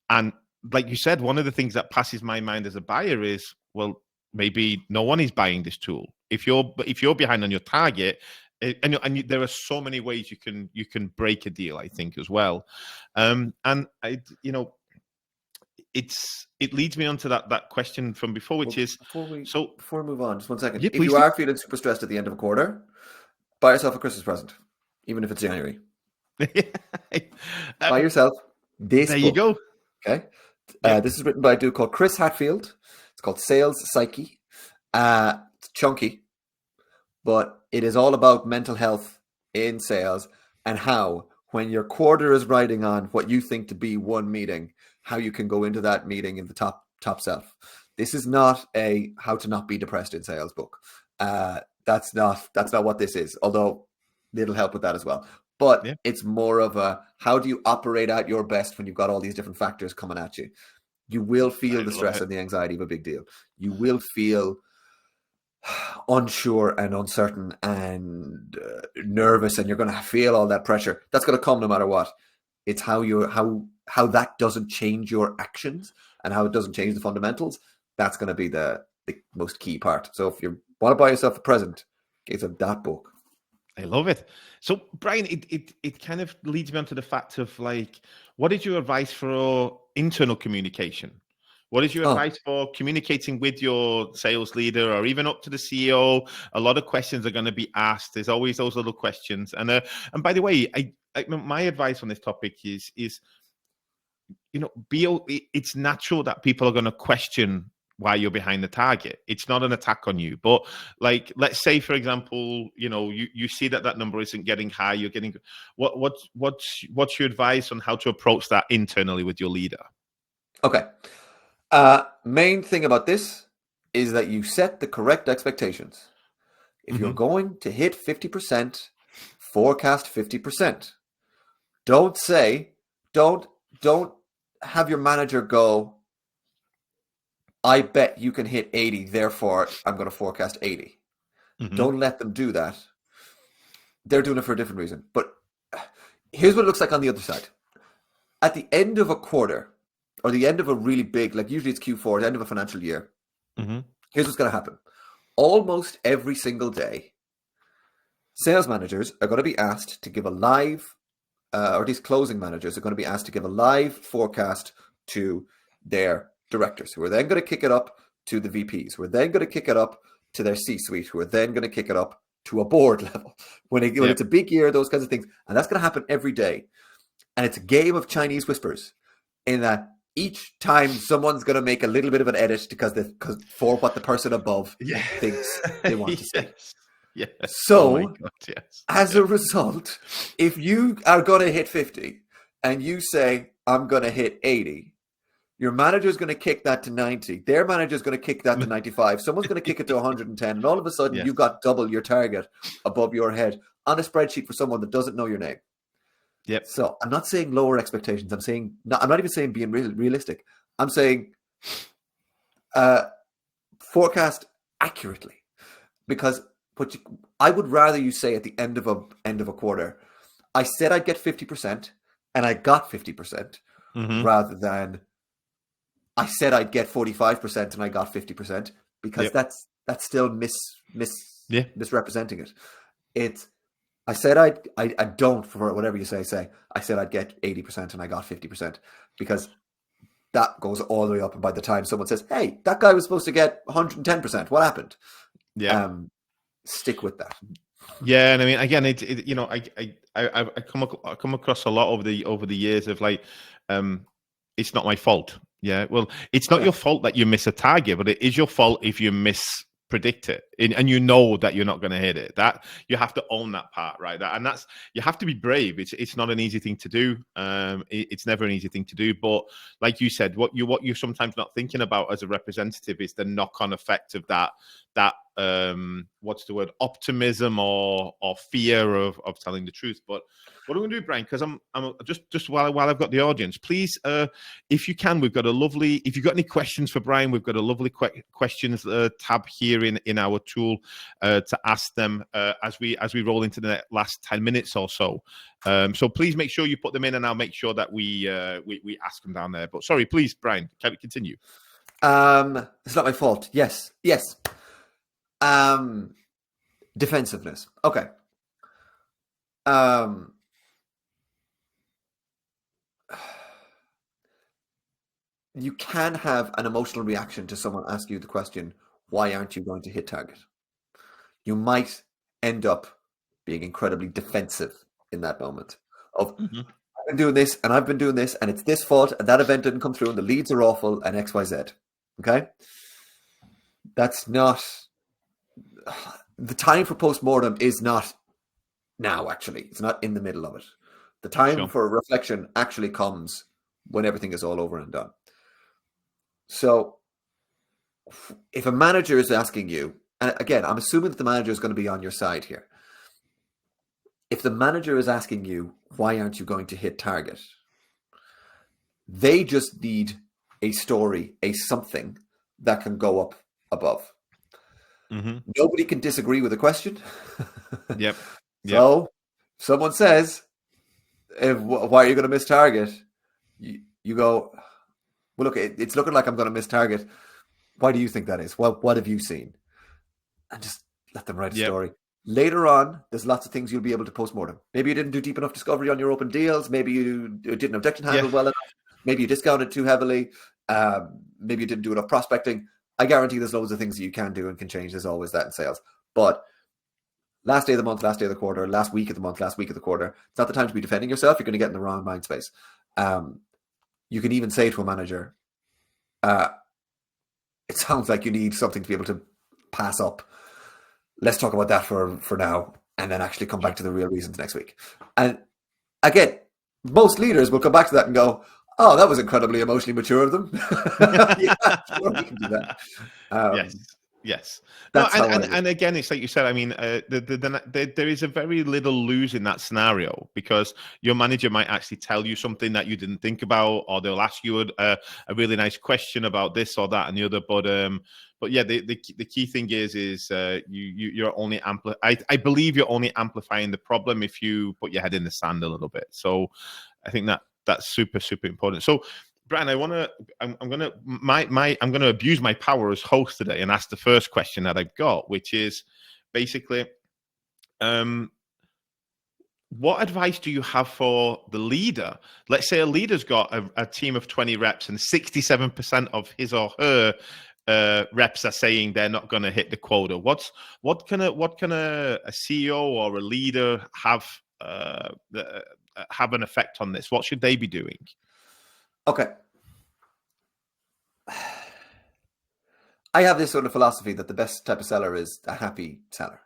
And like you said, one of the things that passes my mind as a buyer is, well, maybe no one is buying this tool. If you're behind on your target, and there are so many ways you can break a deal, I think, as well. And it leads me on to that question from before, which is
before we move on, just 1 second.
Yeah,
if you are feeling super stressed at the end of a quarter, buy yourself a Christmas present, even if it's January. Buy yourself this book.
You go.
Okay. This is written by a dude called Chris Hadfield. It's called Sales Psyche. It's chunky, but it is all about mental health in sales and how, when your quarter is riding on what you think to be one meeting, how you can go into that meeting in the top self. This is not a how to not be depressed in sales book. That's not what this is, although it'll help with that as well. But it's more of a, how do you operate at your best when you've got all these different factors coming at you? You will feel the stress and the anxiety of a big deal. You will feel unsure and uncertain and nervous, and you're going to feel all that pressure. That's going to come no matter what. It's how that doesn't change your actions and how it doesn't change the fundamentals. That's going to be the most key part. So if you want to buy yourself a present, it's that book.
I love it. So, Bryan, it kind of leads me on to the fact of, like, what is your advice for internal communication? What is your advice for communicating with your sales leader or even up to the CEO? A lot of questions are going to be asked. There's always those little questions. And by the way, my advice on this topic is it's natural that people are going to question why you're behind the target. It's not an attack on you. But, like, let's say, for example, you see that number isn't getting high. You're getting what's your advice on how to approach that internally with your leader?
Okay. Main thing about this is that you set the correct expectations. If you're going to hit 50%, forecast 50%. Don't have your manager go, I bet you can hit 80, therefore I'm going to forecast 80. Don't let them do that. They're doing it for a different reason. But here's what it looks like on the other side. At the end of a quarter, or the end of a really big, like usually it's Q4, the end of a financial year, here's what's going to happen. Almost every single day, sales managers are going to be asked to give a live, or these closing managers are going to be asked to give a live forecast to their directors, who are then going to kick it up to the VPs, who are then going to kick it up to their C-suite, who are then going to kick it up to a board level. When it's a big year, those kinds of things. And that's going to happen every day. And it's a game of Chinese whispers, in that each time someone's going to make a little bit of an edit because for what the person above thinks they want to say.
Yes.
So, as a result, if you are going to hit 50, and you say, I'm going to hit 80, your manager's going to kick that to 90. Their manager's going to kick that to 95. Someone's going to kick it to 110. And all of a sudden,
Yes.
you've got double your target above your head on a spreadsheet for someone that doesn't know your name.
Yep.
So I'm not saying lower expectations. I'm not even saying being realistic. I'm saying forecast accurately, because I would rather you say at the end of a quarter, I said I'd get 50% and I got 50%, rather than I said I'd get 45% and I got 50%, because that's still misrepresenting it. I said I don't, for whatever you say, I said I'd get 80% and I got 50%, because that goes all the way up. And by the time someone says, hey, that guy was supposed to get 110%, what happened?
Yeah.
Stick with that.
Yeah, and I mean, again, I come across a lot over the years of like, it's not my fault. Yeah, well, it's not your fault that you miss a target, but it is your fault if you mispredict it, and you know that you're not going to hit it. That you have to own that part, right? And that's, you have to be brave. It's not an easy thing to do. It's never an easy thing to do. But like you said, what you're sometimes not thinking about as a representative is the knock-on effect of that what's the word, optimism or fear of telling the truth. But what I'm going to do, Bryan, because I'm just while I've got the audience, please, if you can, we've got a lovely, if you've got any questions for Bryan, we've got a lovely questions tab here in our tool to ask them as we roll into the last 10 minutes or so. So please make sure you put them in, and I'll make sure that we ask them down there. But sorry, please, Bryan, can we continue?
It's not my fault. Yes. Defensiveness. Okay. You can have an emotional reaction to someone asking you the question, why aren't you going to hit target? You might end up being incredibly defensive in that moment of, I've been doing this and I've been doing this and it's this fault and that event didn't come through and the leads are awful and XYZ. Okay? That's not, the time for postmortem is not now, actually. It's not in the middle of it. The time for reflection actually comes when everything is all over and done. So if a manager is asking you, and again, I'm assuming that the manager is going to be on your side here. If the manager is asking you, why aren't you going to hit target? They just need a story, a something that can go up above. Nobody can disagree with a question.
Yep.
So someone says, why are you going to miss target? You go, well, look, it's looking like I'm going to miss target. Why do you think that is? Well, what have you seen? And just let them write a story. Later on, there's lots of things you'll be able to postmortem. Maybe you didn't do deep enough discovery on your open deals. Maybe you didn't objection handle well enough. Maybe you discounted too heavily. Maybe you didn't do enough prospecting. I guarantee there's loads of things that you can do and can change. There's always that in sales. But last day of the month, last day of the quarter, last week of the month, last week of the quarter, it's not the time to be defending yourself. You're going to get in the wrong mind space. You can even say to a manager, it sounds like you need something to be able to pass up. Let's talk about that for now, and then actually come back to the real reasons next week. And again, most leaders will come back to that and go, oh, that was incredibly emotionally mature of them. Yeah, sure, we can do that.
Yes. No, and again, it's like you said. I mean, there is a very little lose in that scenario, because your manager might actually tell you something that you didn't think about, or they'll ask you a really nice question about this or that and the other. But yeah, the key thing is you're only I believe you're only amplifying the problem if you put your head in the sand a little bit. So I think that's super important. So, Bryan, I'm gonna abuse my power as host today and ask the first question that I've got, which is basically, what advice do you have for the leader? Let's say a leader's got a team of 20 reps and 67% of his or her reps are saying they're not going to hit the quota. What can a CEO or a leader have an effect on this? What should they be doing?
Okay. I have this sort of philosophy that the best type of seller is a happy seller.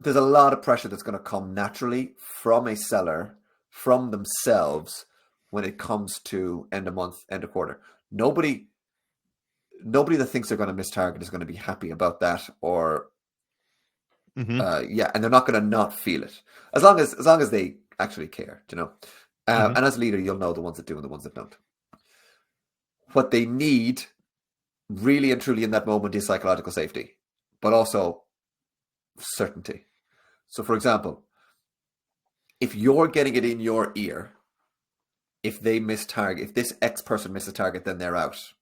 There's a lot of pressure that's going to come naturally from a seller from themselves when it comes to end of month, end of quarter. Nobody that thinks they're going to miss target is going to be happy about that, or and they're not going to not feel it as long as they actually care, you know. And as a leader, you'll know the ones that do and the ones that don't. What they need really and truly in that moment is psychological safety, but also certainty. So, for example, if you're getting it in your ear, if they miss target, if this X person misses target, then they're out.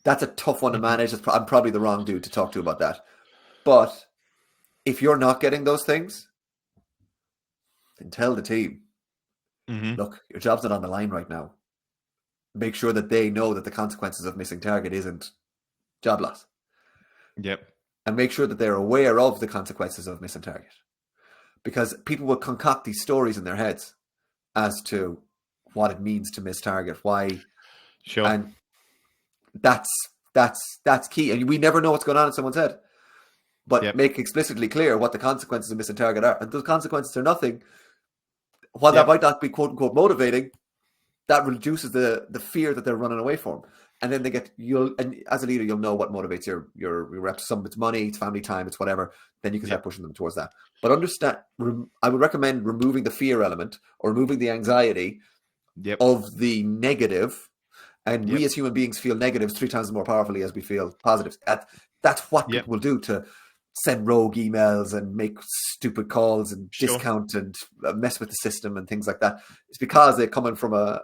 That's a tough one to manage. I'm probably the wrong dude to talk to about that. But if you're not getting those things, then tell the team, look, your job's not on the line right now. Make sure that they know that the consequences of missing target isn't job loss.
Yep.
And make sure that they're aware of the consequences of missing target. Because people will concoct these stories in their heads as to what it means to miss target, why.
Sure.
And that's key. And we never know what's going on in someone's head. But make explicitly clear what the consequences of missing target are. And those consequences are nothing. While that might not be quote unquote motivating, that reduces the fear that they're running away from. And then and as a leader, you'll know what motivates your reps. Some it's money, it's family time, it's whatever. Then you can start pushing them towards that. But understand, I would recommend removing the fear element or removing the anxiety of the negative. And we as human beings feel negatives 3 times more powerfully as we feel positives. That's what people will do to send rogue emails and make stupid calls and discount and mess with the system and things like that. It's because they're coming from a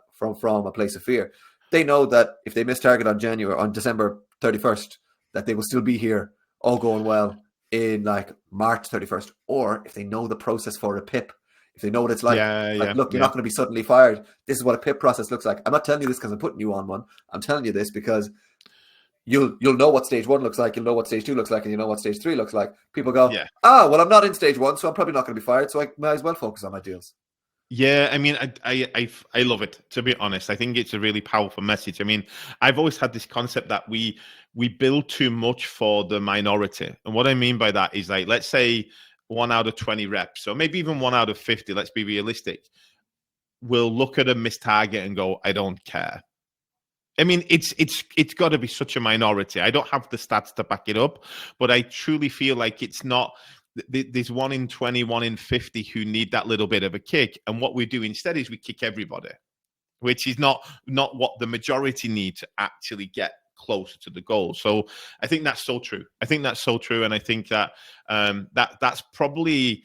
place of fear. They know that if they miss target on December 31st, that they will still be here, all going well, in like March 31st. Or if they know the process for a PIP, if they know what it's like, look, you're not going to be suddenly fired. This is what a PIP process looks like. I'm not telling you this because I'm putting you on one. I'm telling you this because you'll know what stage 1 looks like, you'll know what stage 2 looks like, and you know what stage 3 looks like. People go, well, I'm not in stage 1, so I'm probably not going to be fired, so I might as well focus on my deals.
Yeah, I mean, I love it, to be honest. I think it's a really powerful message. I mean, I've always had this concept that we build too much for the minority. And what I mean by that is, like, let's say 1 out of 20 reps, or maybe even 1 out of 50, let's be realistic, will look at a missed target and go, I don't care. I mean, it's got to be such a minority. I don't have the stats to back it up, but I truly feel like it's not. There's 1 in 20, 1 in 50 who need that little bit of a kick. And what we do instead is we kick everybody, which is not what the majority need to actually get closer to the goal. So I think that's so true. And I think that that's probably,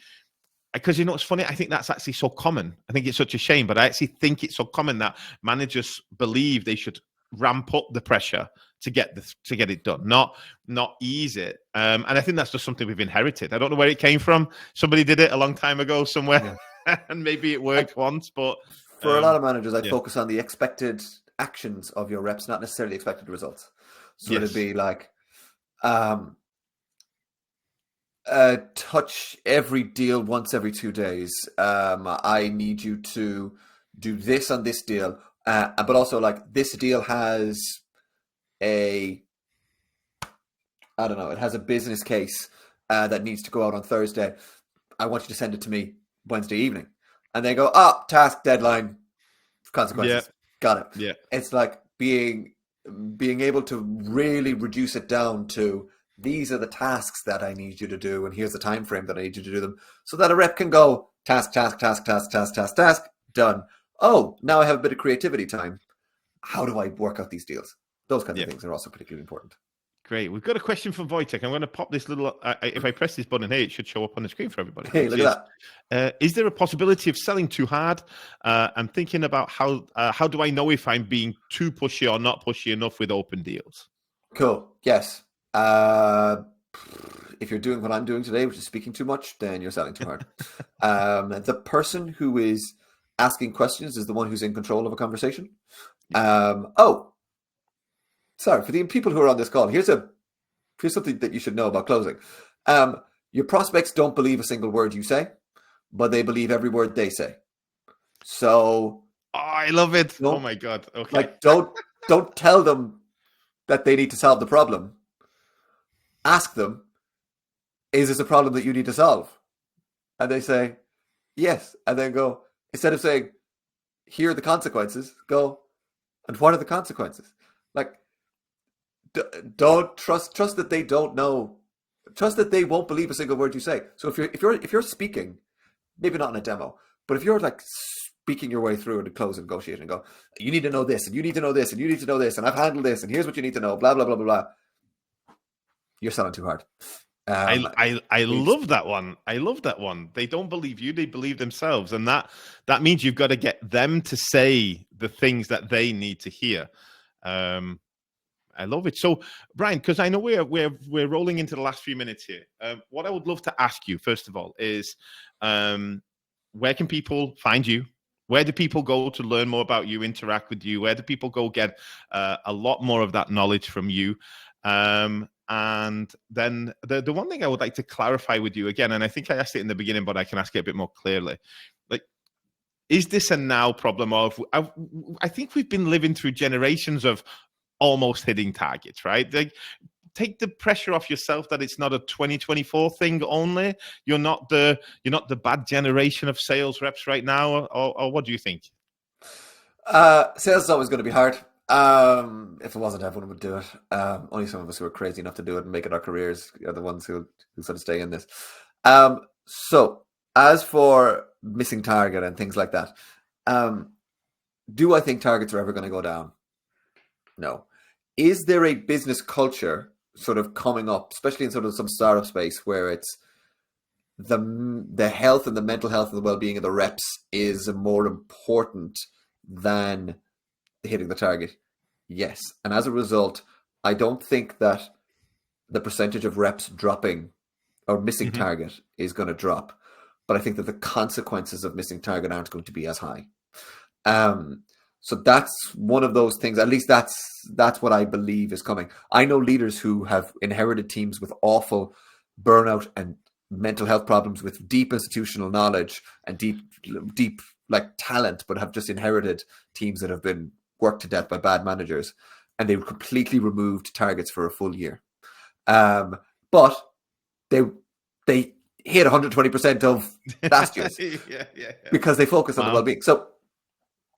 because, you know, it's funny, I think that's actually so common. I think it's such a shame, but I actually think it's so common that managers believe they should ramp up the pressure to get it done, not ease it. And I think that's just something we've inherited. I don't know where it came from. Somebody did it a long time ago somewhere, and maybe it worked once. But
for a lot of managers, I focus on the expected actions of your reps, not necessarily expected results. So it'd be like, touch every deal once every 2 days. I need you to do this on this deal. But also, like, this deal has it has a business case that needs to go out on Thursday. I want you to send it to me Wednesday evening. And they go, task, deadline, consequences. Got it. Yeah. It's like being able to really reduce it down to, these are the tasks that I need you to do, and here's the time frame that I need you to do them, so that a rep can go task, done. Oh, now I have a bit of creativity time. How do I work out these deals? Those kinds of things are also particularly important.
Great. We've got a question from Wojtek. I'm going to pop this little, if I press this button here, it should show up on the screen for everybody.
Hey, look at
that. Is there a possibility of selling too hard? I'm thinking about how do I know if I'm being too pushy or not pushy enough with open deals?
Cool. Yes. If you're doing what I'm doing today, which is speaking too much, then you're selling too hard. The person who is asking questions is the one who's in control of a conversation. Sorry, for the people who are on this call, here's something that you should know about closing. Your prospects don't believe a single word you say, but they believe every word they say. So,
I love it. Oh my God. Okay.
Like, don't tell them that they need to solve the problem. Ask them, is this a problem that you need to solve? And they say, yes. And then go, instead of saying, here are the consequences, go, and what are the consequences? Like, don't trust that they don't know. Trust that they won't believe a single word you say. So if you're speaking, maybe not in a demo, but if you're like speaking your way through and close and negotiate and go, you need to know this, and you need to know this, and you need to know this, and I've handled this, and here's what you need to know, blah blah blah blah blah. You're selling too hard.
I love that one. I love that one. They don't believe you; they believe themselves, and that means you've got to get them to say the things that they need to hear. I love it. So, Bryan, because I know we're rolling into the last few minutes here. What I would love to ask you first of all is, where can people find you? Where do people go to learn more about you, interact with you? Where do people go get a lot more of that knowledge from you? And then the one thing I would like to clarify with you again, and I think I asked it in the beginning, but I can ask it a bit more clearly. Like, is this a now problem? Of I think we've been living through generations of almost hitting targets, right? Like, take the pressure off yourself that it's not a 2024 thing only. You're not the bad generation of sales reps right now, or what do you think?
Sales is always going to be hard. If it wasn't, everyone would do it. Only some of us who are crazy enough to do it and make it our careers are the ones who sort of stay in this. So as for missing target and things like that, do I think targets are ever going to go down? No. Is there a business culture sort of coming up, especially in sort of some startup space, where it's the health and the mental health and the well-being of the reps is more important than hitting the target? Yes. And as a result, I don't think that the percentage of reps dropping or missing target is going to drop, but I think that the consequences of missing target aren't going to be as high. So that's one of those things. At least that's what I believe is coming. I know leaders who have inherited teams with awful burnout and mental health problems, with deep institutional knowledge and deep like talent, but have just inherited teams that have been worked to death by bad managers, and they completely removed targets for a full year. But they hit 120% of last year's because they focus on the well-being. So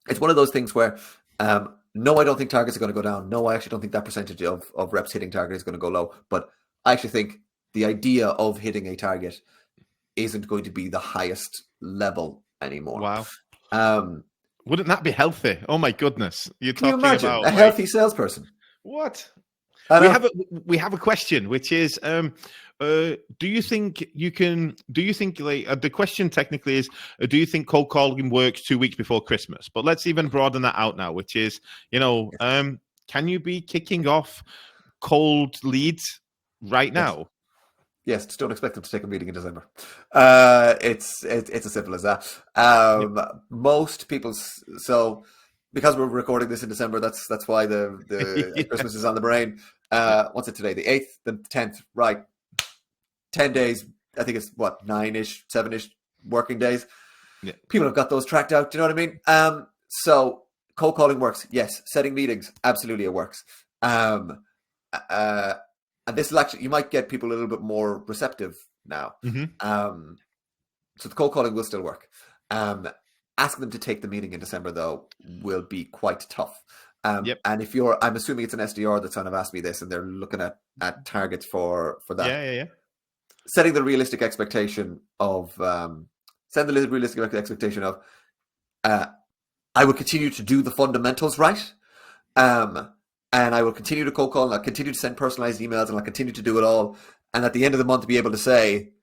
it's one of those things where, no, I don't think targets are going to go down. No, I actually don't think that percentage of reps hitting target is going to go low. But I actually think the idea of hitting a target isn't going to be the highest level anymore.
Wow. Wouldn't that be healthy? Oh my goodness.
Can you imagine a healthy salesperson?
What? We have a question, which is, do you think like the question technically is, do you think cold calling works 2 weeks before Christmas? But let's even broaden that out now, which is, can you be kicking off cold leads right now?
Yes, just don't expect them to take a meeting in December. It's as simple as that. Most people, so because we're recording this in December, that's why the Christmas is on the brain. What's it today? The 8th, the 10th, right? 10 days. I think it's what, 9-ish, 7-ish working days. Yeah. People have got those tracked out. Do you know what I mean? So cold calling works. Yes. Setting meetings, absolutely, it works. And this will actually, you might get people a little bit more receptive now. So the cold calling will still work. Asking them to take the meeting in December, though, will be quite tough. And if I'm assuming it's an SDR that's kind of asked me this, and they're looking at targets for that.
Yeah.
Setting the realistic expectation of, I will continue to do the fundamentals right. And I will continue to cold call, and I'll continue to send personalized emails, and I'll continue to do it all. And at the end of the month, be able to say,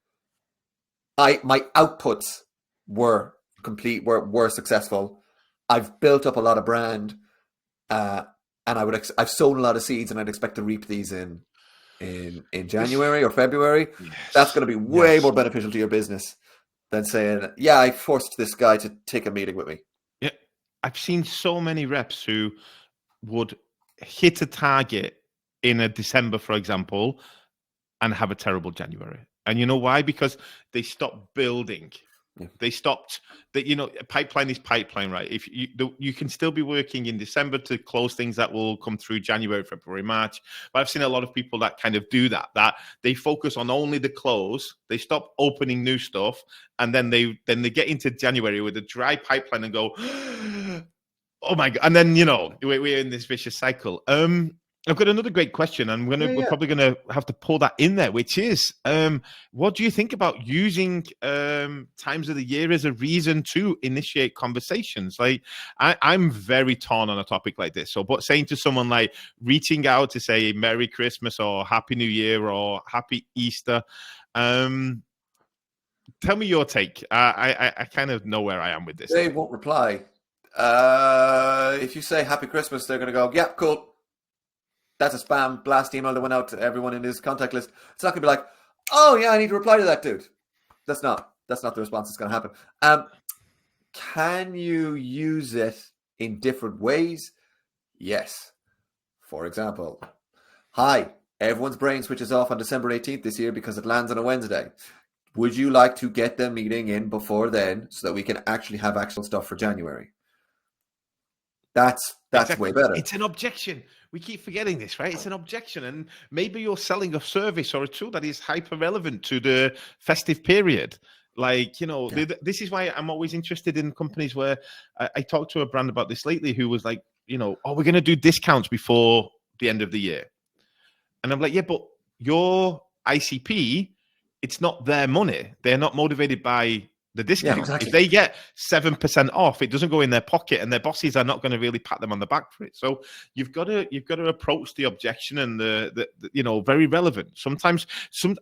my outputs were complete, were successful. I've built up a lot of brand, and I've sown a lot of seeds, and I'd expect to reap these in January or February. Yes. That's going to be way more beneficial to your business than saying, yeah, I forced this guy to take a meeting with me.
Yeah, I've seen so many reps who would hit a target in a December, for example, and have a terrible January. And you know why? Because they stop building. They stopped that, pipeline is pipeline, right? If you can still be working in December to close things that will come through January, February, March. But I've seen a lot of people that kind of do that they focus on only the close. They stop opening new stuff. And then they get into January with a dry pipeline and go, oh my God. And then, we're in this vicious cycle. I've got another great question, and we're probably going to have to pull that in there, which is, what do you think about using times of the year as a reason to initiate conversations? Like, I'm very torn on a topic like this. So, but saying to someone like reaching out to say Merry Christmas or Happy New Year or Happy Easter, tell me your take. I kind of know where I am with this.
They won't reply. If you say Happy Christmas, they're going to go, yeah, cool. That's a spam blast email that went out to everyone in his contact list. It's not going to be like, oh yeah, I need to reply to that dude. That's not the response that's going to happen. Can you use it in different ways? Yes. For example, hi, everyone's brain switches off on December 18th this year because it lands on a Wednesday. Would you like to get the meeting in before then so that we can actually have actual stuff for January? That's exactly. Way better.
It's an objection. We keep forgetting this, right? It's an objection. And maybe you're selling a service or a tool that is hyper relevant to the festive period. Like, this is why I'm always interested in companies where I talked to a brand about this lately who was like, we're going to do discounts before the end of the year. And I'm like, yeah, but your ICP, it's not their money. They're not motivated by the discount. Exactly. If they get 7% off, it doesn't go in their pocket, and their bosses are not going to really pat them on the back for it. So you've got to approach the objection and the very relevant. Sometimes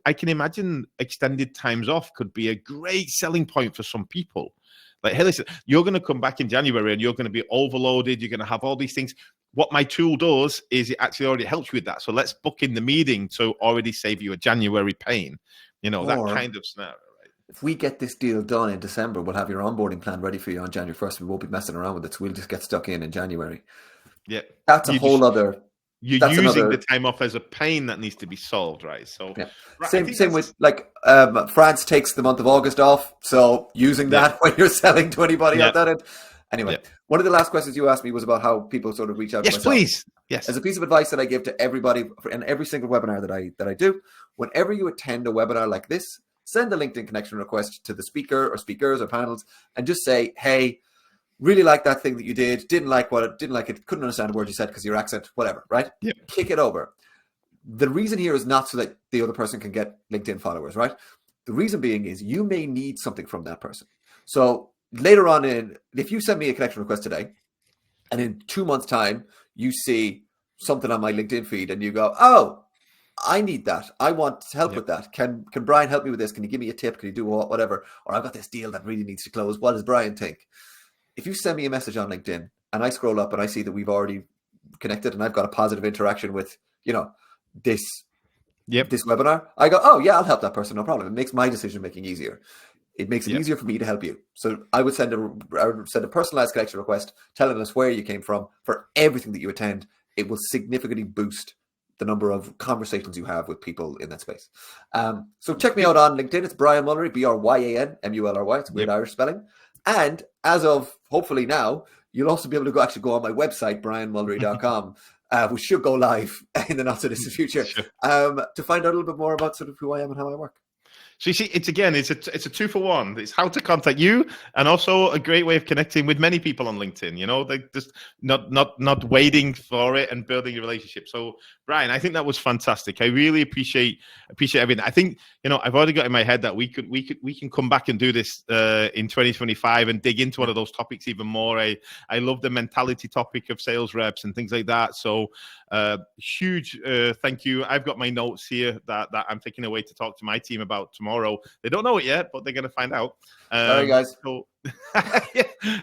I can imagine extended times off could be a great selling point for some people. Like, hey, listen, you're going to come back in January and you're going to be overloaded. You're going to have all these things. What my tool does is it actually already helps you with that. So let's book in the meeting to already save you a January pain. That kind of scenario.
If we get this deal done in December, we'll have your onboarding plan ready for you on January 1st. We won't be messing around with it. So we'll just get stuck in January.
Yeah.
That's a whole other...
You're using the time off as a pain that needs to be solved, right? So
yeah. Same with France takes the month of August off. So using that when you're selling to anybody on that end. Anyway, one of the last questions you asked me was about how people sort of reach out to myself.
Please. Yes.
As a piece of advice that I give to everybody in every single webinar that I do, whenever you attend a webinar like this, send a LinkedIn connection request to the speaker or speakers or panels and just say, hey, really like that thing that you didn't like it, couldn't understand a word you said because of your accent, whatever, right?
Yep.
Kick it over. The reason here is not so that the other person can get LinkedIn followers, right? The reason being is you may need something from that person. So later on if you send me a connection request today and in 2 months' time, you see something on my LinkedIn feed and you go, oh, I need that. I want help with that. Can Bryan help me with this? Can you give me a tip? Can you do whatever? Or I've got this deal that really needs to close. What does Bryan think? If you send me a message on LinkedIn and I scroll up and I see that we've already connected and I've got a positive interaction with, this webinar, I go, oh yeah, I'll help that person. No problem. It makes my decision making easier. It makes it easier for me to help you. So I would send a personalized connection request telling us where you came from for everything that you attend. It will significantly boost the number of conversations you have with people in that space. So check me out on LinkedIn. It's Bryan Mulry, Bryan Mulry. It's weird Irish spelling. And as of hopefully now, you'll also be able to go on my website, bryanmulry.com, which should go live in the not so distant future, to find out a little bit more about sort of who I am and how I work.
So you see, it's a 2-for-1. It's how to contact you, and also a great way of connecting with many people on LinkedIn. They just not waiting for it and building a relationship. So Bryan, I think that was fantastic. I really appreciate everything. I think I've already got in my head that we can come back and do this in 2025 and dig into one of those topics even more. I love the mentality topic of sales reps and things like that. So huge thank you. I've got my notes here that I'm taking away to talk to my team about tomorrow. They don't know it yet, but they're going to find out.
Sorry, guys.
So,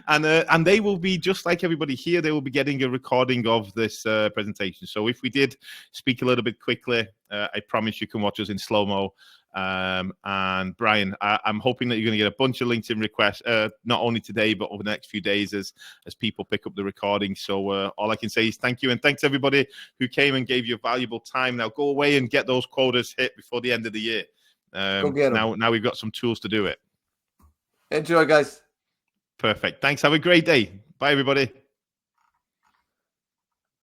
and they will be just like everybody here. They will be getting a recording of this presentation. So if we did speak a little bit quickly, I promise you can watch us in slow-mo. And Bryan, I'm hoping that you're going to get a bunch of LinkedIn requests, not only today, but over the next few days as people pick up the recording. So all I can say is thank you. And thanks everybody who came and gave you valuable time. Now go away and get those quotas hit before the end of the year. Now we've got some tools to do it.
Enjoy, guys.
Perfect. Thanks. Have a great day. Bye, everybody.